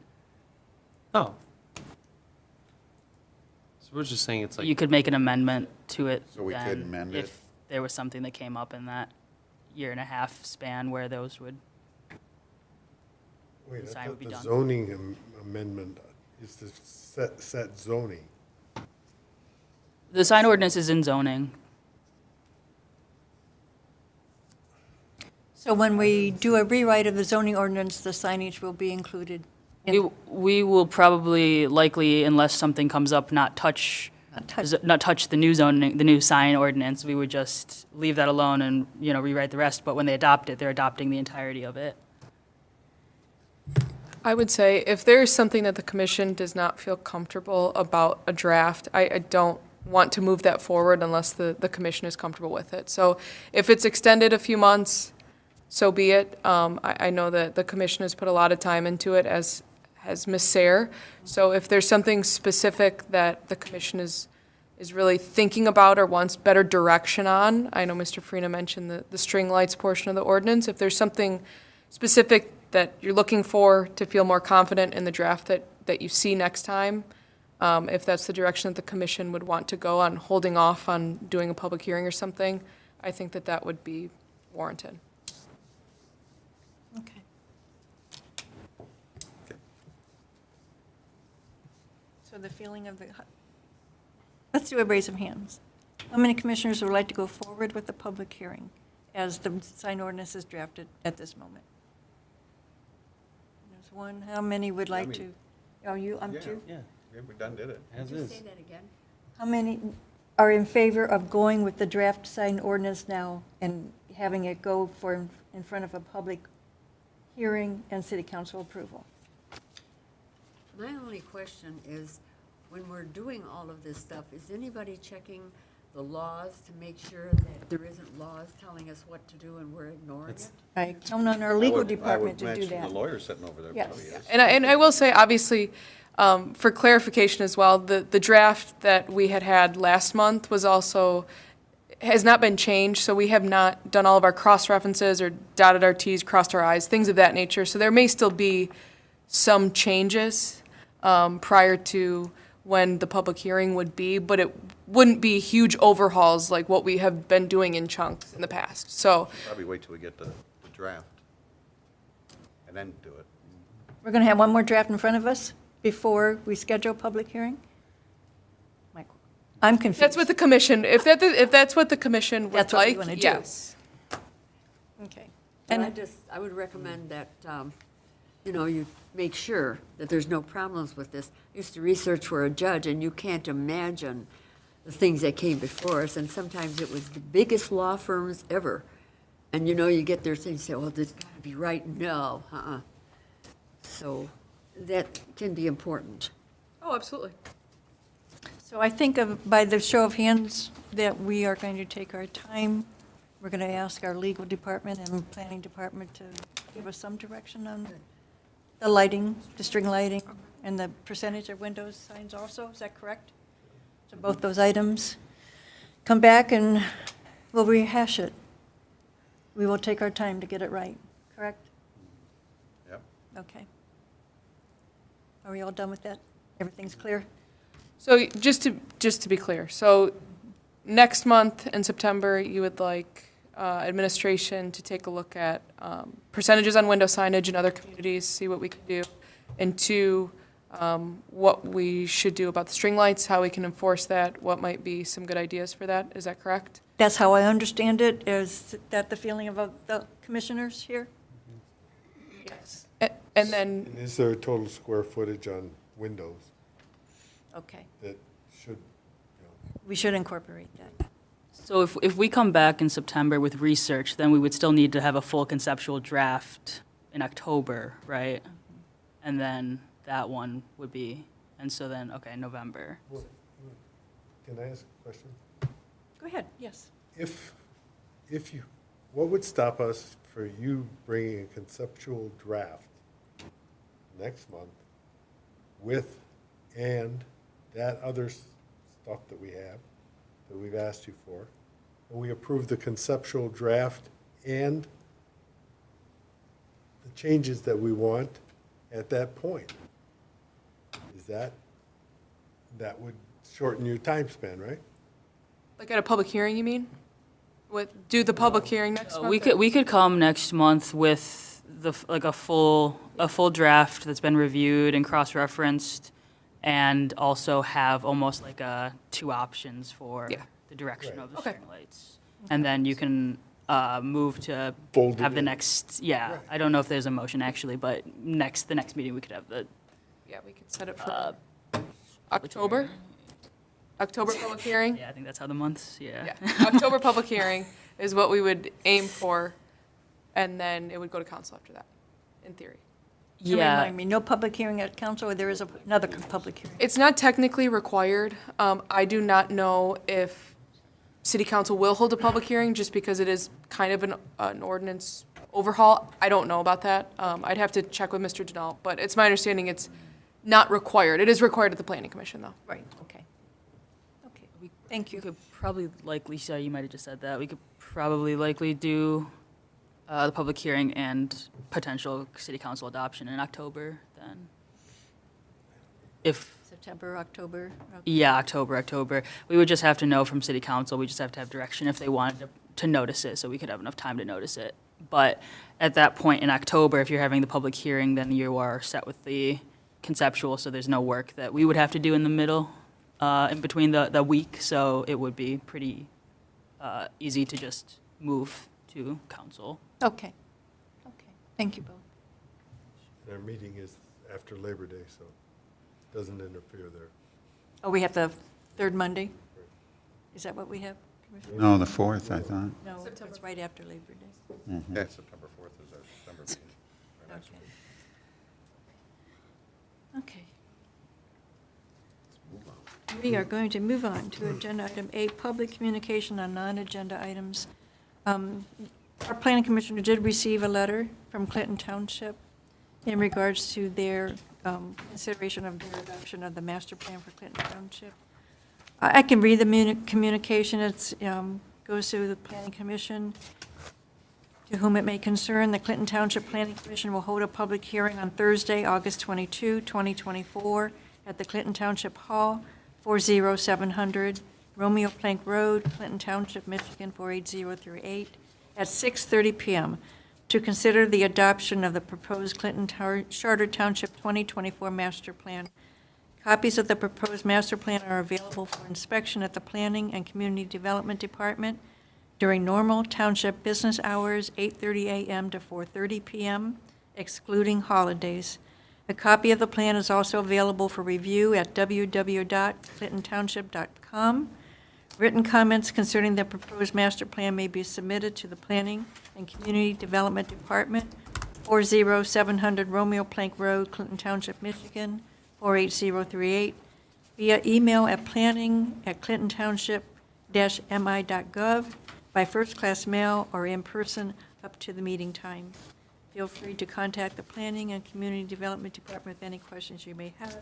Speaker 9: oh. So we're just saying it's like,
Speaker 6: You could make an amendment to it.
Speaker 2: So we could
Speaker 6: then
Speaker 2: amend it?
Speaker 6: if there was something that came up in that year and a half span where those would,
Speaker 8: Wait, I
Speaker 6: Sign
Speaker 8: thought
Speaker 6: would be
Speaker 8: the
Speaker 6: done.
Speaker 8: zoning amendment is to set zoning.
Speaker 6: the sign ordinance is in zoning.
Speaker 1: So when we do a rewrite of the zoning ordinance, the signage will be included?
Speaker 6: We will probably, likely, unless something comes up, not touch not touch the new zoning, the new sign ordinance. We would just leave that alone and, rewrite the rest. But when they adopt it, they're adopting the entirety of it.
Speaker 11: I would say if there is something that the commission does not feel comfortable about a draft, I don't want to move that forward unless the commission is comfortable with it. So if it's extended a few months, so be it. I know that the commission has put a lot of time into it, as has Ms. Sayre. So if there's something specific that the commission is really thinking about or wants better direction on, I know Mr. Farina mentioned the string lights portion of the ordinance. If there's something specific that you're looking for to feel more confident in the draft that you see next time, if that's the direction that the commission would want to go on holding off on doing a public hearing or something, I think that would be warranted.
Speaker 1: Okay. So the feeling of let's do a raise of hands. How many commissioners would like to go forward with the public hearing as the sign ordinance is drafted at this moment? There's one. How many would like to? Are you, I'm two?
Speaker 9: Yeah,
Speaker 5: Yeah, we done did it.
Speaker 9: as is.
Speaker 1: How many are in favor of going with the draft sign ordinance now and having it go in front of a public hearing and city council approval?
Speaker 13: My only question is, when we're doing all of this stuff, is anybody checking the laws to make sure that there isn't laws telling us what to do and we're ignoring it?
Speaker 1: I count on our legal department to do
Speaker 5: The
Speaker 1: that.
Speaker 5: lawyer sitting over there
Speaker 1: Yes.
Speaker 5: probably is.
Speaker 11: And I will say, obviously, for clarification as well, the draft that we had last month was also, has not been changed, so we have not done all of our cross-references or dotted our Ts, crossed our Is, things of that nature. So there may still be some changes prior to when the public hearing would be, but it wouldn't be huge overhauls like what we have been doing in chunks in the past. So
Speaker 5: Probably wait till we get the draft and then do it.
Speaker 1: We're going to have one more draft in front of us before we schedule a public hearing? Michael, I'm confused.
Speaker 11: that's what the commission, if that's what the commission would
Speaker 1: That's what we
Speaker 11: like,
Speaker 1: wanna do.
Speaker 11: yes.
Speaker 1: Okay.
Speaker 13: And
Speaker 1: And
Speaker 13: I would recommend that, you make sure that there's no problems with this. I used to research for a judge, and you can't imagine the things that came before us, and sometimes it was the biggest law firms ever. And you get their things, say, well, this got to be right. No, So that can be important.
Speaker 11: Oh, absolutely.
Speaker 1: so I think by the show of hands that we are going to take our time. We're going to ask our legal department and planning department to give us some direction on the lighting, the string lighting, and the percentage of windows signs also. Is that correct? So both those items. Come back and we'll rehash it. We will take our time to get it right, correct?
Speaker 5: Yep.
Speaker 1: Okay. Are we all done with that? Everything's clear?
Speaker 11: So just to be clear, so next month in September, you would like administration to take a look at percentages on window signage in other communities, see what we can do, and two, what we should do about the string lights, how we can enforce that, what might be some good ideas for that. Is that correct?
Speaker 1: That's how I understand it. Is that the feeling of the commissioners here?
Speaker 11: Yes. And then,
Speaker 8: And is there a total square footage on windows
Speaker 1: Okay.
Speaker 8: that should,
Speaker 1: We should incorporate that.
Speaker 6: So if we come back in September with research, then we would still need to have a full conceptual draft in October, right? And then that one would be, and so then, okay, November.
Speaker 8: can I ask a question?
Speaker 1: Go ahead, yes.
Speaker 8: If you, what would stop us for you bringing a conceptual draft next month with, and that other stuff that we have, that we've asked you for, and we approve the conceptual draft and the changes that we want at that point? Is that would shorten your time span, right?
Speaker 11: like at a public hearing, you mean? Do the public hearing next month?
Speaker 6: We could come next month with a full draft that's been reviewed and cross-referenced, and also have almost like two options for
Speaker 11: Yeah.
Speaker 6: the direction of the
Speaker 11: Okay.
Speaker 6: string lights. And then you can move to
Speaker 8: Fold it
Speaker 6: have the
Speaker 8: in.
Speaker 6: next, yeah,
Speaker 8: Right.
Speaker 6: I don't know if there's a motion actually, but the next meeting we could have the
Speaker 11: Yeah, we could set it for October. October public hearing?
Speaker 6: Yeah, I think that's how the months,
Speaker 11: Yeah, October public hearing is what we would aim for, and then it would go to council after that, in theory.
Speaker 1: And
Speaker 6: Yeah,
Speaker 1: Remind me, no public hearing at council, or there is another public hearing?
Speaker 11: It's not technically required. I do not know if city council will hold a public hearing, just because it is kind of an ordinance overhaul. I don't know about that. I'd have to check with Mr. Denal, but it's my understanding it's not required. It is required at the planning commission, though.
Speaker 1: Right, okay. Okay, thank
Speaker 6: we
Speaker 1: you.
Speaker 6: could probably likely, so you might have just said that, we could probably likely do the public hearing and potential city council adoption in October then. If,
Speaker 1: September, October?
Speaker 6: yeah, October. We would just have to know from city council, we just have to have direction if they wanted to notice it, so we could have enough time to notice it. But at that point in October, if you're having the public hearing, then you are set with the conceptual, so there's no work that we would have to do in the middle, in between the week, so it would be pretty easy to just move to council.
Speaker 1: Okay, okay, thank you both.
Speaker 8: And our meeting is after Labor Day, so it doesn't interfere there.
Speaker 1: Oh, we have the third Monday? Is that what we have, Commissioner?
Speaker 2: No, the 4th, I thought.
Speaker 1: No, it's right after Labor Day.
Speaker 5: Yeah, September 4th is our September meeting. our next
Speaker 1: Okay.
Speaker 5: week.
Speaker 1: Okay. We are going to move on to agenda item 8, public communication on non-agenda items. Our planning commissioner did receive a letter from Clinton Township in regards to their consideration of their adoption of the master plan for Clinton Township. I can read the communication. It's goes to the planning commission. To whom it may concern, the Clinton Township Planning Commission will hold a public hearing on Thursday, August 22, 2024, at the Clinton Township Hall, 40700 Romeo Plank Road, Clinton Township, Michigan, 48038, at 6:30 p.m. to consider the adoption of the proposed Clinton Charter Township 2024 Master Plan. Copies of the proposed master plan are available for inspection at the Planning and Community Development Department during normal township business hours, 8:30 a.m. to 4:30 p.m., excluding holidays. A copy of the plan is also available for review at www.clintontownship.com. Written comments concerning the proposed master plan may be submitted to the Planning and Community Development Department, 40700 Romeo Plank Road, Clinton Township, Michigan, 48038, via email at planning@clintontownship-mi.gov, by first-class mail or in person up to the meeting time. Feel free to contact the Planning and Community Development Department with any questions you may have.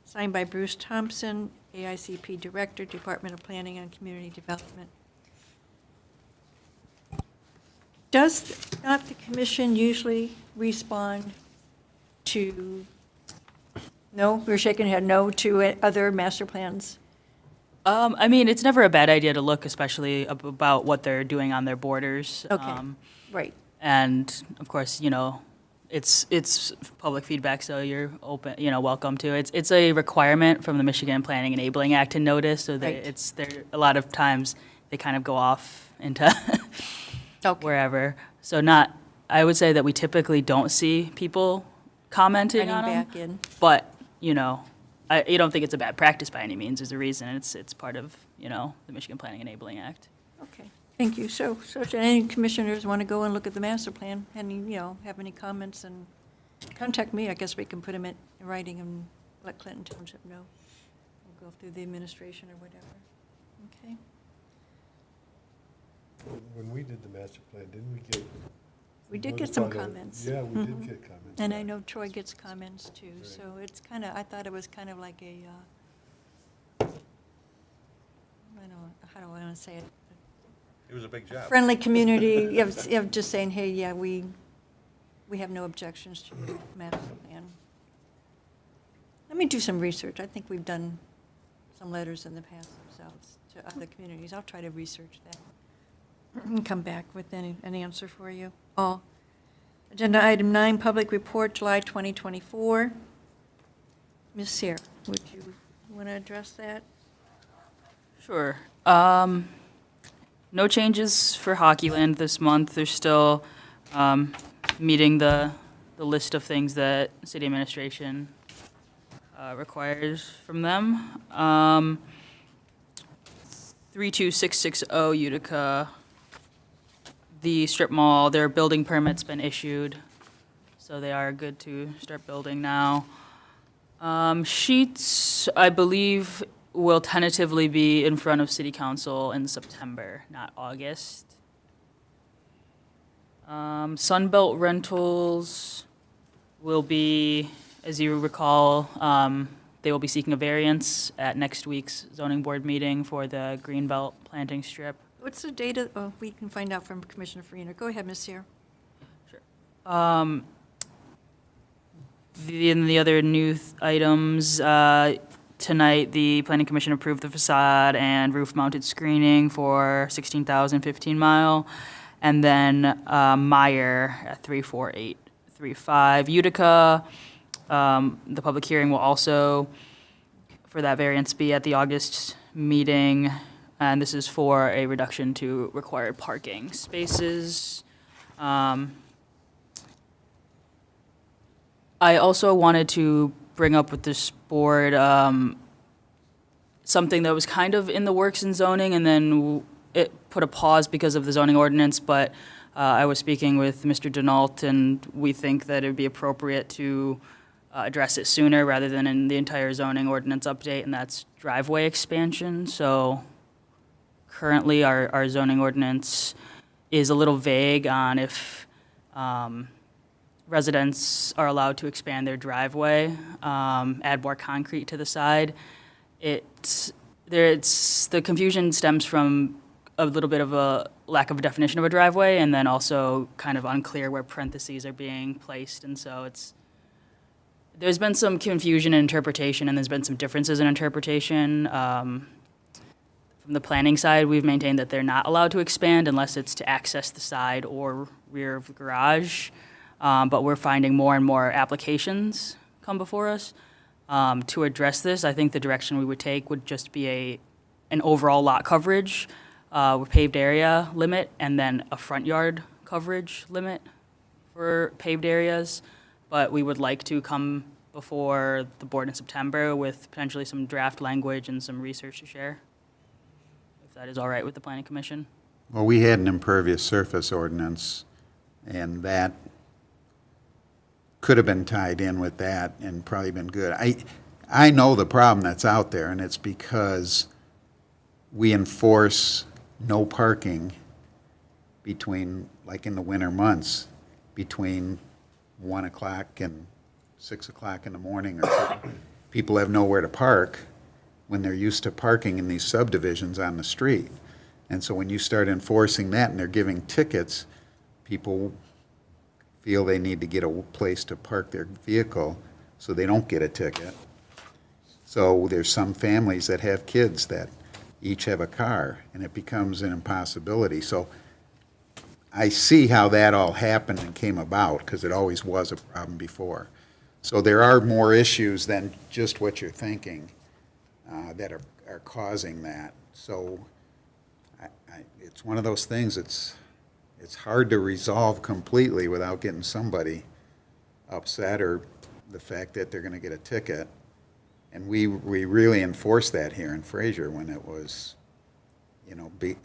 Speaker 1: Signed by Bruce Thompson, AICP Director, Department of Planning and Community Development. Does not the commission usually respond to, no, we're shaking our head, no to other master plans?
Speaker 6: I mean, it's never a bad idea to look, especially about what they're doing on their borders.
Speaker 1: Okay, right.
Speaker 6: And of course, you know, it's public feedback, so you're open, you know, welcome to it. It's a requirement from the Michigan Planning Enabling Act to notice, so
Speaker 1: Right.
Speaker 6: a lot of times they kind of go off into
Speaker 1: Okay.
Speaker 6: wherever. So I would say that we typically don't see people commenting on
Speaker 1: Writing
Speaker 6: them.
Speaker 1: back in.
Speaker 6: But, you know, I don't think it's a bad practice by any means. There's a reason. It's part of, you know, the Michigan Planning Enabling Act.
Speaker 1: Okay, thank you. So if any commissioners want to go and look at the master plan, and, have any comments, and contact me. I guess we can put them in writing and let Clinton Township know. We'll go through the administration or whatever. Okay?
Speaker 8: When we did the master plan, didn't we get?
Speaker 1: We did get some
Speaker 8: notified of-
Speaker 1: comments.
Speaker 8: Yeah, we did
Speaker 1: Mhm.
Speaker 8: get comments.
Speaker 1: And I know Troy gets comments too, so it's kind of, I thought it was kind of like a, I don't know, how do I want to say it?
Speaker 5: It was a big job.
Speaker 1: Friendly community, of just saying, hey, yeah, we have no objections to your master plan. Let me do some research. I think we've done some letters in the past ourselves to other communities. I'll try to research that and come back with an answer for you all. Agenda item 9, public report, July 2024. Ms. Sarah, would you want to address that?
Speaker 6: Sure. No changes for Hockeyland this month. They're still meeting the list of things that city administration requires from them. 32660 Utica. The strip mall, their building permit's been issued, so they are good to start building now. Sheets, I believe, will tentatively be in front of City Council in September, not August. Sunbelt Rentals will be, as you recall, they will be seeking a variance at next week's zoning board meeting for the Greenbelt planting strip.
Speaker 1: What's the date of, we can find out from Commissioner Farina. Go ahead, Ms. Sierra.
Speaker 6: The other new items, tonight, the Planning Commission approved the facade and roof-mounted screening for 16,015 Mile, and then Meyer at 34835 Utica. The public hearing will also, for that variance, be at the August meeting, and this is for a reduction to required parking spaces. I also wanted to bring up with this board something that was kind of in the works in zoning, and then it put a pause because of the zoning ordinance, but I was speaking with Mr. Denault, and we think that it would be appropriate to address it sooner rather than in the entire zoning ordinance update, and that's driveway expansion. So currently, our zoning ordinance is a little vague on if residents are allowed to expand their driveway, add more concrete to the side. The confusion stems from a little bit of a lack of a definition of a driveway, and then also kind of unclear where parentheses are being placed, and so there's been some confusion in interpretation, and there's been some differences in interpretation. From the planning side, we've maintained that they're not allowed to expand unless it's to access the side or rear of the garage. But we're finding more and more applications come before us. To address this, I think the direction we would take would just be an overall lot coverage with paved area limit, and then a front yard coverage limit for paved areas. But we would like to come before the board in September with potentially some draft language and some research to share, if that is all right with the Planning Commission.
Speaker 2: Well, we had an impervious surface ordinance, and that could have been tied in with that and probably been good. I know the problem that's out there, and it's because we enforce no parking between, like in the winter months, between 1 o'clock and 6 o'clock in the morning, or so. People have nowhere to park when they're used to parking in these subdivisions on the street. And so when you start enforcing that and they're giving tickets, people feel they need to get a place to park their vehicle so they don't get a ticket. So there's some families that have kids that each have a car, and it becomes an impossibility. So I see how that all happened and came about, because it always was a problem before. So there are more issues than just what you're thinking that are causing that. So it's one of those things, it's hard to resolve completely without getting somebody upset, or the fact that they're going to get a ticket. And we really enforced that here in Fraser when it was,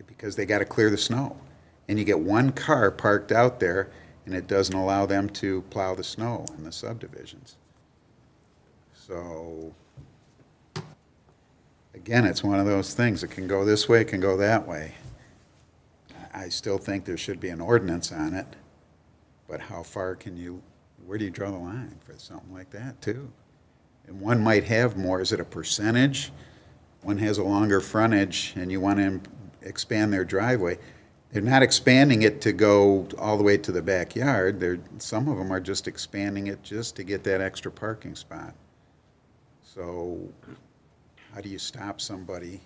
Speaker 2: because they got to clear the snow. And you get one car parked out there, and it doesn't allow them to plow the snow in the subdivisions. So, again, it's one of those things. It can go this way, it can go that way. I still think there should be an ordinance on it, but how far where do you draw the line for something like that, too? And one might have more. Is it a percentage? One has a longer frontage, and you want to expand their driveway. They're not expanding it to go all the way to the backyard. Some of them are just expanding it just to get that extra parking spot. So how do you stop somebody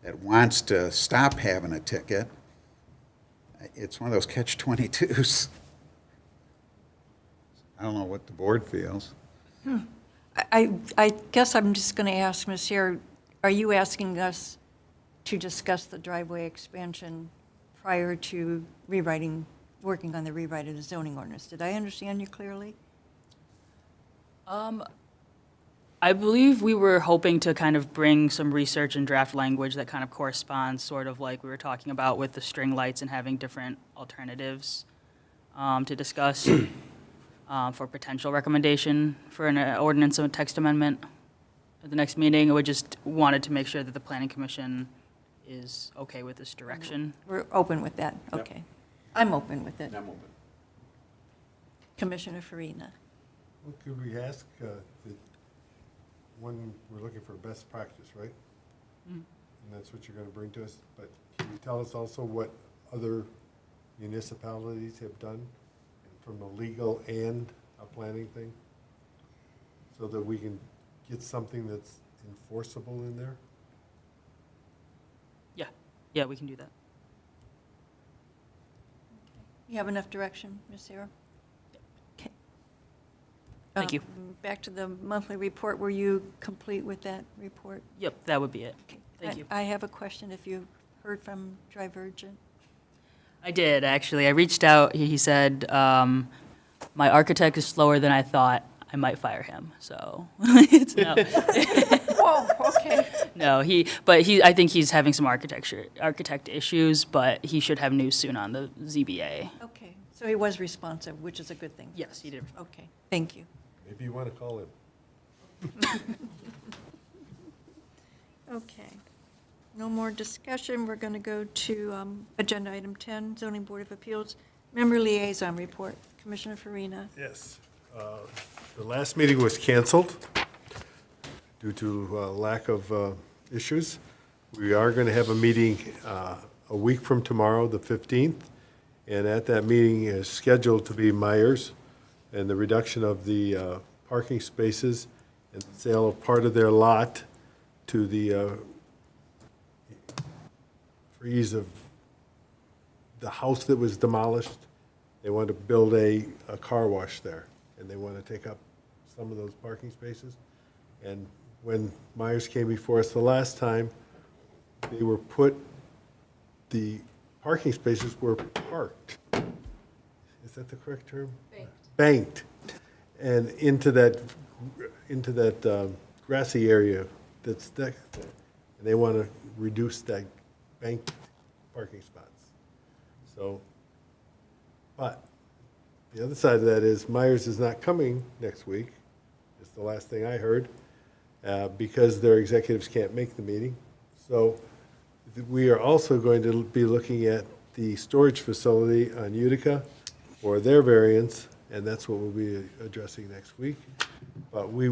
Speaker 2: that wants to stop having a ticket? It's one of those catch-22s. I don't know what the board feels.
Speaker 1: I guess I'm just going to ask Ms. Sierra, are you asking us to discuss the driveway expansion prior to working on the rewrite of the zoning ordinance? Did I understand you clearly?
Speaker 6: I believe we were hoping to kind of bring some research and draft language that kind of corresponds, sort of like we were talking about with the string lights and having different alternatives to discuss for potential recommendation for an ordinance or text amendment at the next meeting. We just wanted to make sure that the planning commission is okay with this direction.
Speaker 1: We're open with that, okay. I'm open with it.
Speaker 5: I'm open.
Speaker 1: Commissioner Farina.
Speaker 8: Well, could we ask, when we're looking for best practice, right? And that's what you're gonna bring to us, but can you tell us also what other municipalities have done from a legal and a planning thing? So that we can get something that's enforceable in there?
Speaker 6: Yeah, we can do that.
Speaker 1: You have enough direction, Ms. Sarah? Okay.
Speaker 6: Thank you.
Speaker 1: Back to the monthly report. Were you complete with that report?
Speaker 6: Yep, that would be it.
Speaker 1: Okay.
Speaker 6: Thank you.
Speaker 1: I have a question if you heard from Divergent.
Speaker 6: I did, actually. I reached out. He said, my architect is slower than I thought. I might fire him. So it's no.
Speaker 11: Whoa, okay.
Speaker 6: No, I think he's having some architect issues, but he should have news soon on the ZBA.
Speaker 1: Okay, so he was responsive, which is a good thing.
Speaker 6: Yes, he did.
Speaker 1: Okay, thank you.
Speaker 8: Maybe you wanna call him.
Speaker 1: Okay. No more discussion. We're going to go to Agenda Item 10, Zoning Board of Appeals, Member Liaison Report. Commissioner Farina.
Speaker 8: Yes. The last meeting was canceled due to lack of issues. We are going to have a meeting a week from tomorrow, the 15th, and at that meeting is scheduled to be Myers and the reduction of the parking spaces and the sale of part of their lot to the for ease of the house that was demolished. They want to build a car wash there, and they want to take up some of those parking spaces. And when Myers came before us the last time, they were the parking spaces were parked. Is that the correct term? Banked. And into that grassy area and they want to reduce that banked parking spots. So, but the other side of that is Myers is not coming next week. It's the last thing I heard, because their executives can't make the meeting. So we are also going to be looking at the storage facility on Utica for their variance, and that's what we'll be addressing next week. But we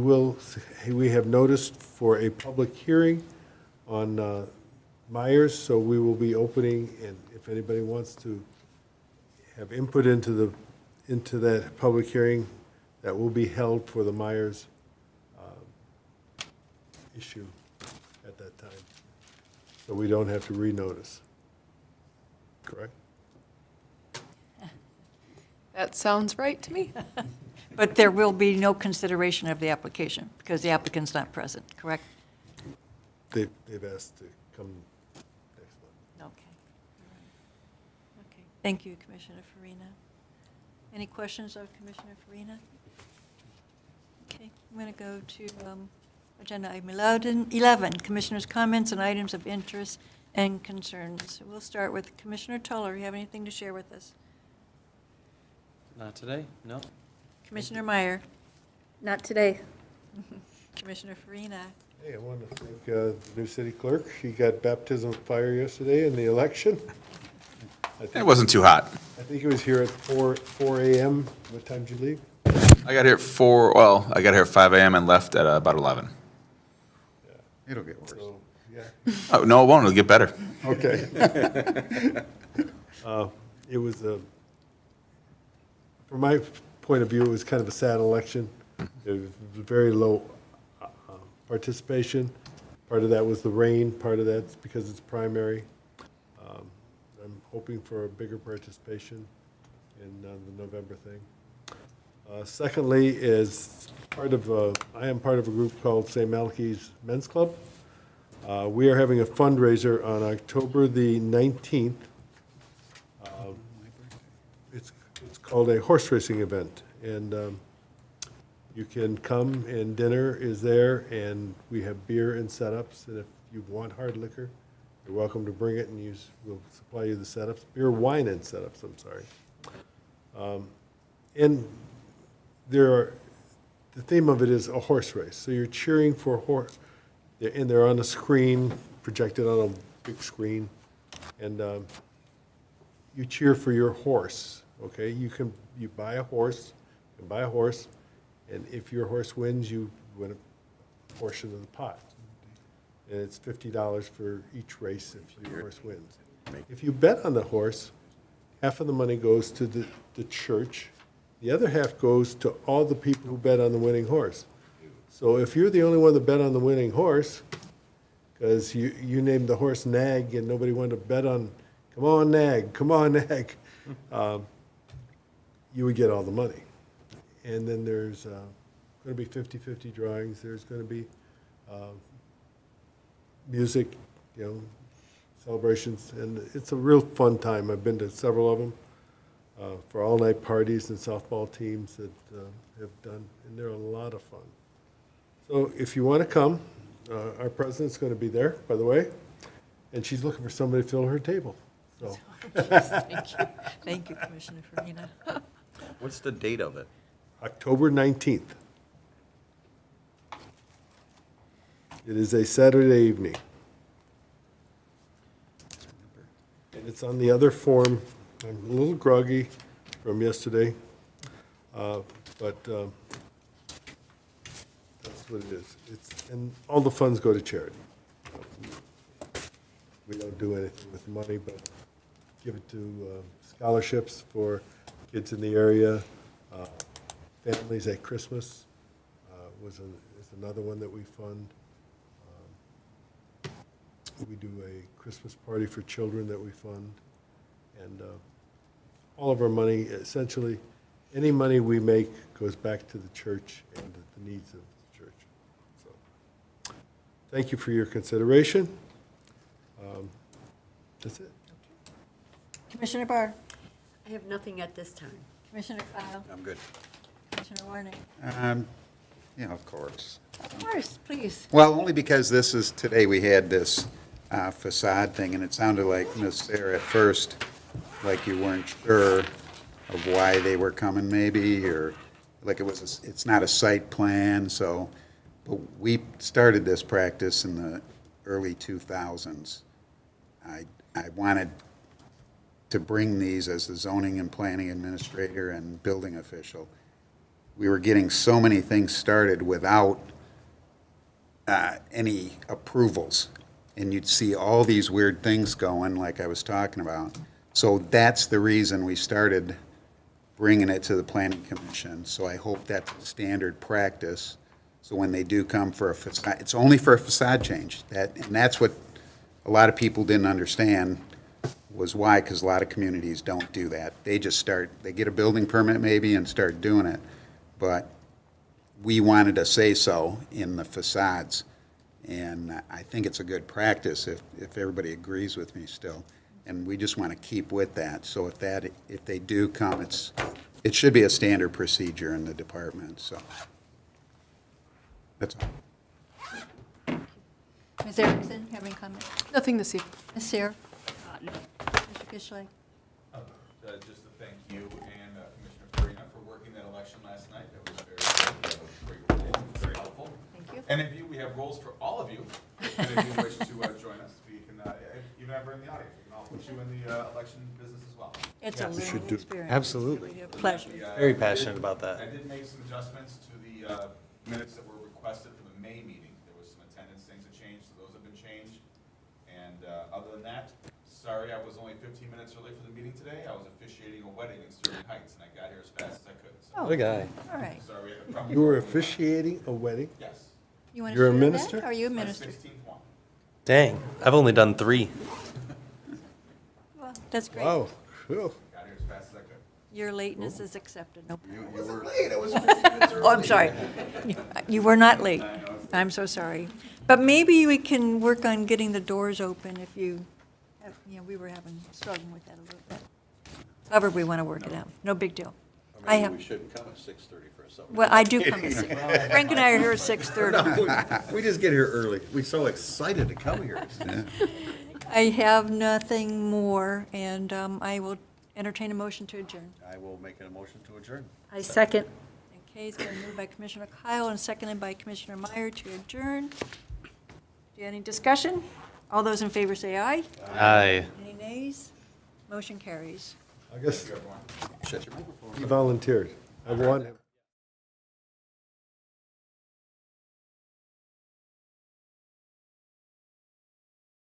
Speaker 8: have noticed for a public hearing on Myers, so we will be opening, and if anybody wants to have input into that public hearing, that will be held for the Myers issue at that time. So we don't have to renotice. Correct?
Speaker 11: That sounds right to me.
Speaker 1: But there will be no consideration of the application because the applicant's not present, correct?
Speaker 8: They've asked to come next month.
Speaker 1: Okay. Okay, thank you, Commissioner Farina. Any questions of Commissioner Farina? Okay, I'm going to go to Agenda Item 11, Commissioners' comments and items of interest and concerns. So we'll start with Commissioner Tuller. You have anything to share with us?
Speaker 9: Not today, no.
Speaker 1: Commissioner Meyer,
Speaker 12: Not today.
Speaker 1: Commissioner Farina.
Speaker 8: Hey, I want to thank the new city clerk. She got baptism of fire yesterday in the election.
Speaker 3: It wasn't too hot.
Speaker 8: I think it was here at 4 a.m. What time did you leave?
Speaker 3: I got here I got here at 5 a.m. and left at about 11.
Speaker 5: It'll get worse.
Speaker 8: So, yeah.
Speaker 3: Oh, no, it won't. It'll get better.
Speaker 8: Okay. It was from my point of view, it was kind of a sad election. It was very low participation. Part of that was the rain, part of that's because it's primary. I'm hoping for a bigger participation in the November thing. Secondly is I am part of a group called St. Malachy's Men's Club. We are having a fundraiser on October the 19th. It's called a horse racing event, and You can come and dinner is there, and we have beer and setups. And if you want hard liquor, you're welcome to bring it, and we'll supply you the setups. Beer, wine, and setups, I'm sorry. And the theme of it is a horse race. So you're cheering for horse, and they're on a screen, projected on a big screen. And you cheer for your horse, okay? You buy a horse, and if your horse wins, you win a portion of the pot. And it's $50 for each race if your horse wins. If you bet on the horse, half of the money goes to the church. The other half goes to all the people who bet on the winning horse. So if you're the only one that bet on the winning horse, because you named the horse Nag and nobody wanted to bet on, come on, Nag, you would get all the money. And then there's going to be 50-50 drawings. There's going to be music, celebrations, and it's a real fun time. I've been to several of them for all-night parties and softball teams that have done, and they're a lot of fun. So if you want to come, our president's going to be there, by the way, and she's looking for somebody to fill her table. So
Speaker 1: Thank you. Thank you, Commissioner Farina.
Speaker 5: What's the date of it?
Speaker 8: October 19th. It is a Saturday evening. And it's on the other form. I'm a little groggy from yesterday, but that's what it is. And all the funds go to charity. We don't do anything with money, but give it to scholarships for kids in the area. Families at Christmas is another one that we fund. We do a Christmas party for children that we fund. And all of our money, essentially, any money we make goes back to the church and the needs of the church. So, thank you for your consideration. That's it.
Speaker 1: Commissioner Barr,
Speaker 13: I have nothing at this time.
Speaker 1: Commissioner Kyle,
Speaker 5: I'm good.
Speaker 1: Commissioner Warnick.
Speaker 2: Yeah, of course.
Speaker 1: Of course, please.
Speaker 2: Well, only because today we had this facade thing, and it sounded like, Ms. Sarah, at first, like you weren't sure of why they were coming maybe, or like it's not a site plan, so, but we started this practice in the early 2000s. I wanted to bring these as the zoning and planning administrator and building official. We were getting so many things started without any approvals. And you'd see all these weird things going, like I was talking about. So that's the reason we started bringing it to the planning commission. So I hope that's a standard practice. So when they do come for a facade, it's only for a facade change. And that's what a lot of people didn't understand was why, because a lot of communities don't do that. They just they get a building permit maybe and start doing it. But we wanted to say so in the facades. And I think it's a good practice if everybody agrees with me still. And we just want to keep with that. So if they do come, it should be a standard procedure in the department, so. That's all.
Speaker 1: Ms. Erickson, have any comments?
Speaker 11: Nothing this evening.
Speaker 1: Ms. Sarah?
Speaker 6: No.
Speaker 1: Mr. Kishley?
Speaker 3: Just to thank you and Commissioner Farina for working that election last night. That was very good. That was great, very helpful.
Speaker 1: Thank you.
Speaker 3: And we have roles for all of you. And if you wish to join us, we can, even if we're in the audience, we can all put you in the election business as well.
Speaker 1: It's a learning experience.
Speaker 9: Absolutely.
Speaker 1: It's really a pleasure.
Speaker 9: Very passionate about that.
Speaker 3: I did make some adjustments to the minutes that were requested for the May meeting. There was some attendance things that changed, so those have been changed. And other than that, sorry, I was only 15 minutes early for the meeting today. I was officiating a wedding in Sterling Heights, and I got here as fast as I could. So,
Speaker 1: Oh,
Speaker 9: What a guy.
Speaker 1: all right.
Speaker 3: sorry, we had a problem.
Speaker 8: You were officiating a wedding?
Speaker 3: Yes.
Speaker 1: You want to
Speaker 8: You're a
Speaker 1: share that?
Speaker 8: minister?
Speaker 1: Are you a
Speaker 3: My
Speaker 1: minister?
Speaker 3: 16th one.
Speaker 9: Dang, I've only done 3.
Speaker 1: Well, that's great.
Speaker 8: Wow, cool.
Speaker 3: Got here as fast as I could.
Speaker 1: Your lateness is accepted. No problem.
Speaker 2: You were
Speaker 3: Late, it was 15 minutes early.
Speaker 1: Oh, I'm sorry. You were not late. I'm so sorry. But maybe we can work on getting the doors open if we were struggling with that a little bit. However, we want to work it out. No big deal. I have-
Speaker 5: Maybe we shouldn't come at 6:30 for a supper.
Speaker 1: Well, I do come at 6. Frank and I are here at 6:30.
Speaker 5: We just get here early. We're so excited to come here.
Speaker 1: I have nothing more, and I will entertain a motion to adjourn.
Speaker 5: I will make a motion to adjourn.
Speaker 12: I second.
Speaker 1: Okay, it's been moved by Commissioner Kyle and seconded by Commissioner Meyer to adjourn. Do you have any discussion? All those in favor say aye.
Speaker 9: Aye.
Speaker 1: Any nays? Motion carries.
Speaker 8: I guess
Speaker 5: Shut your microphone.
Speaker 8: he volunteered. I want him.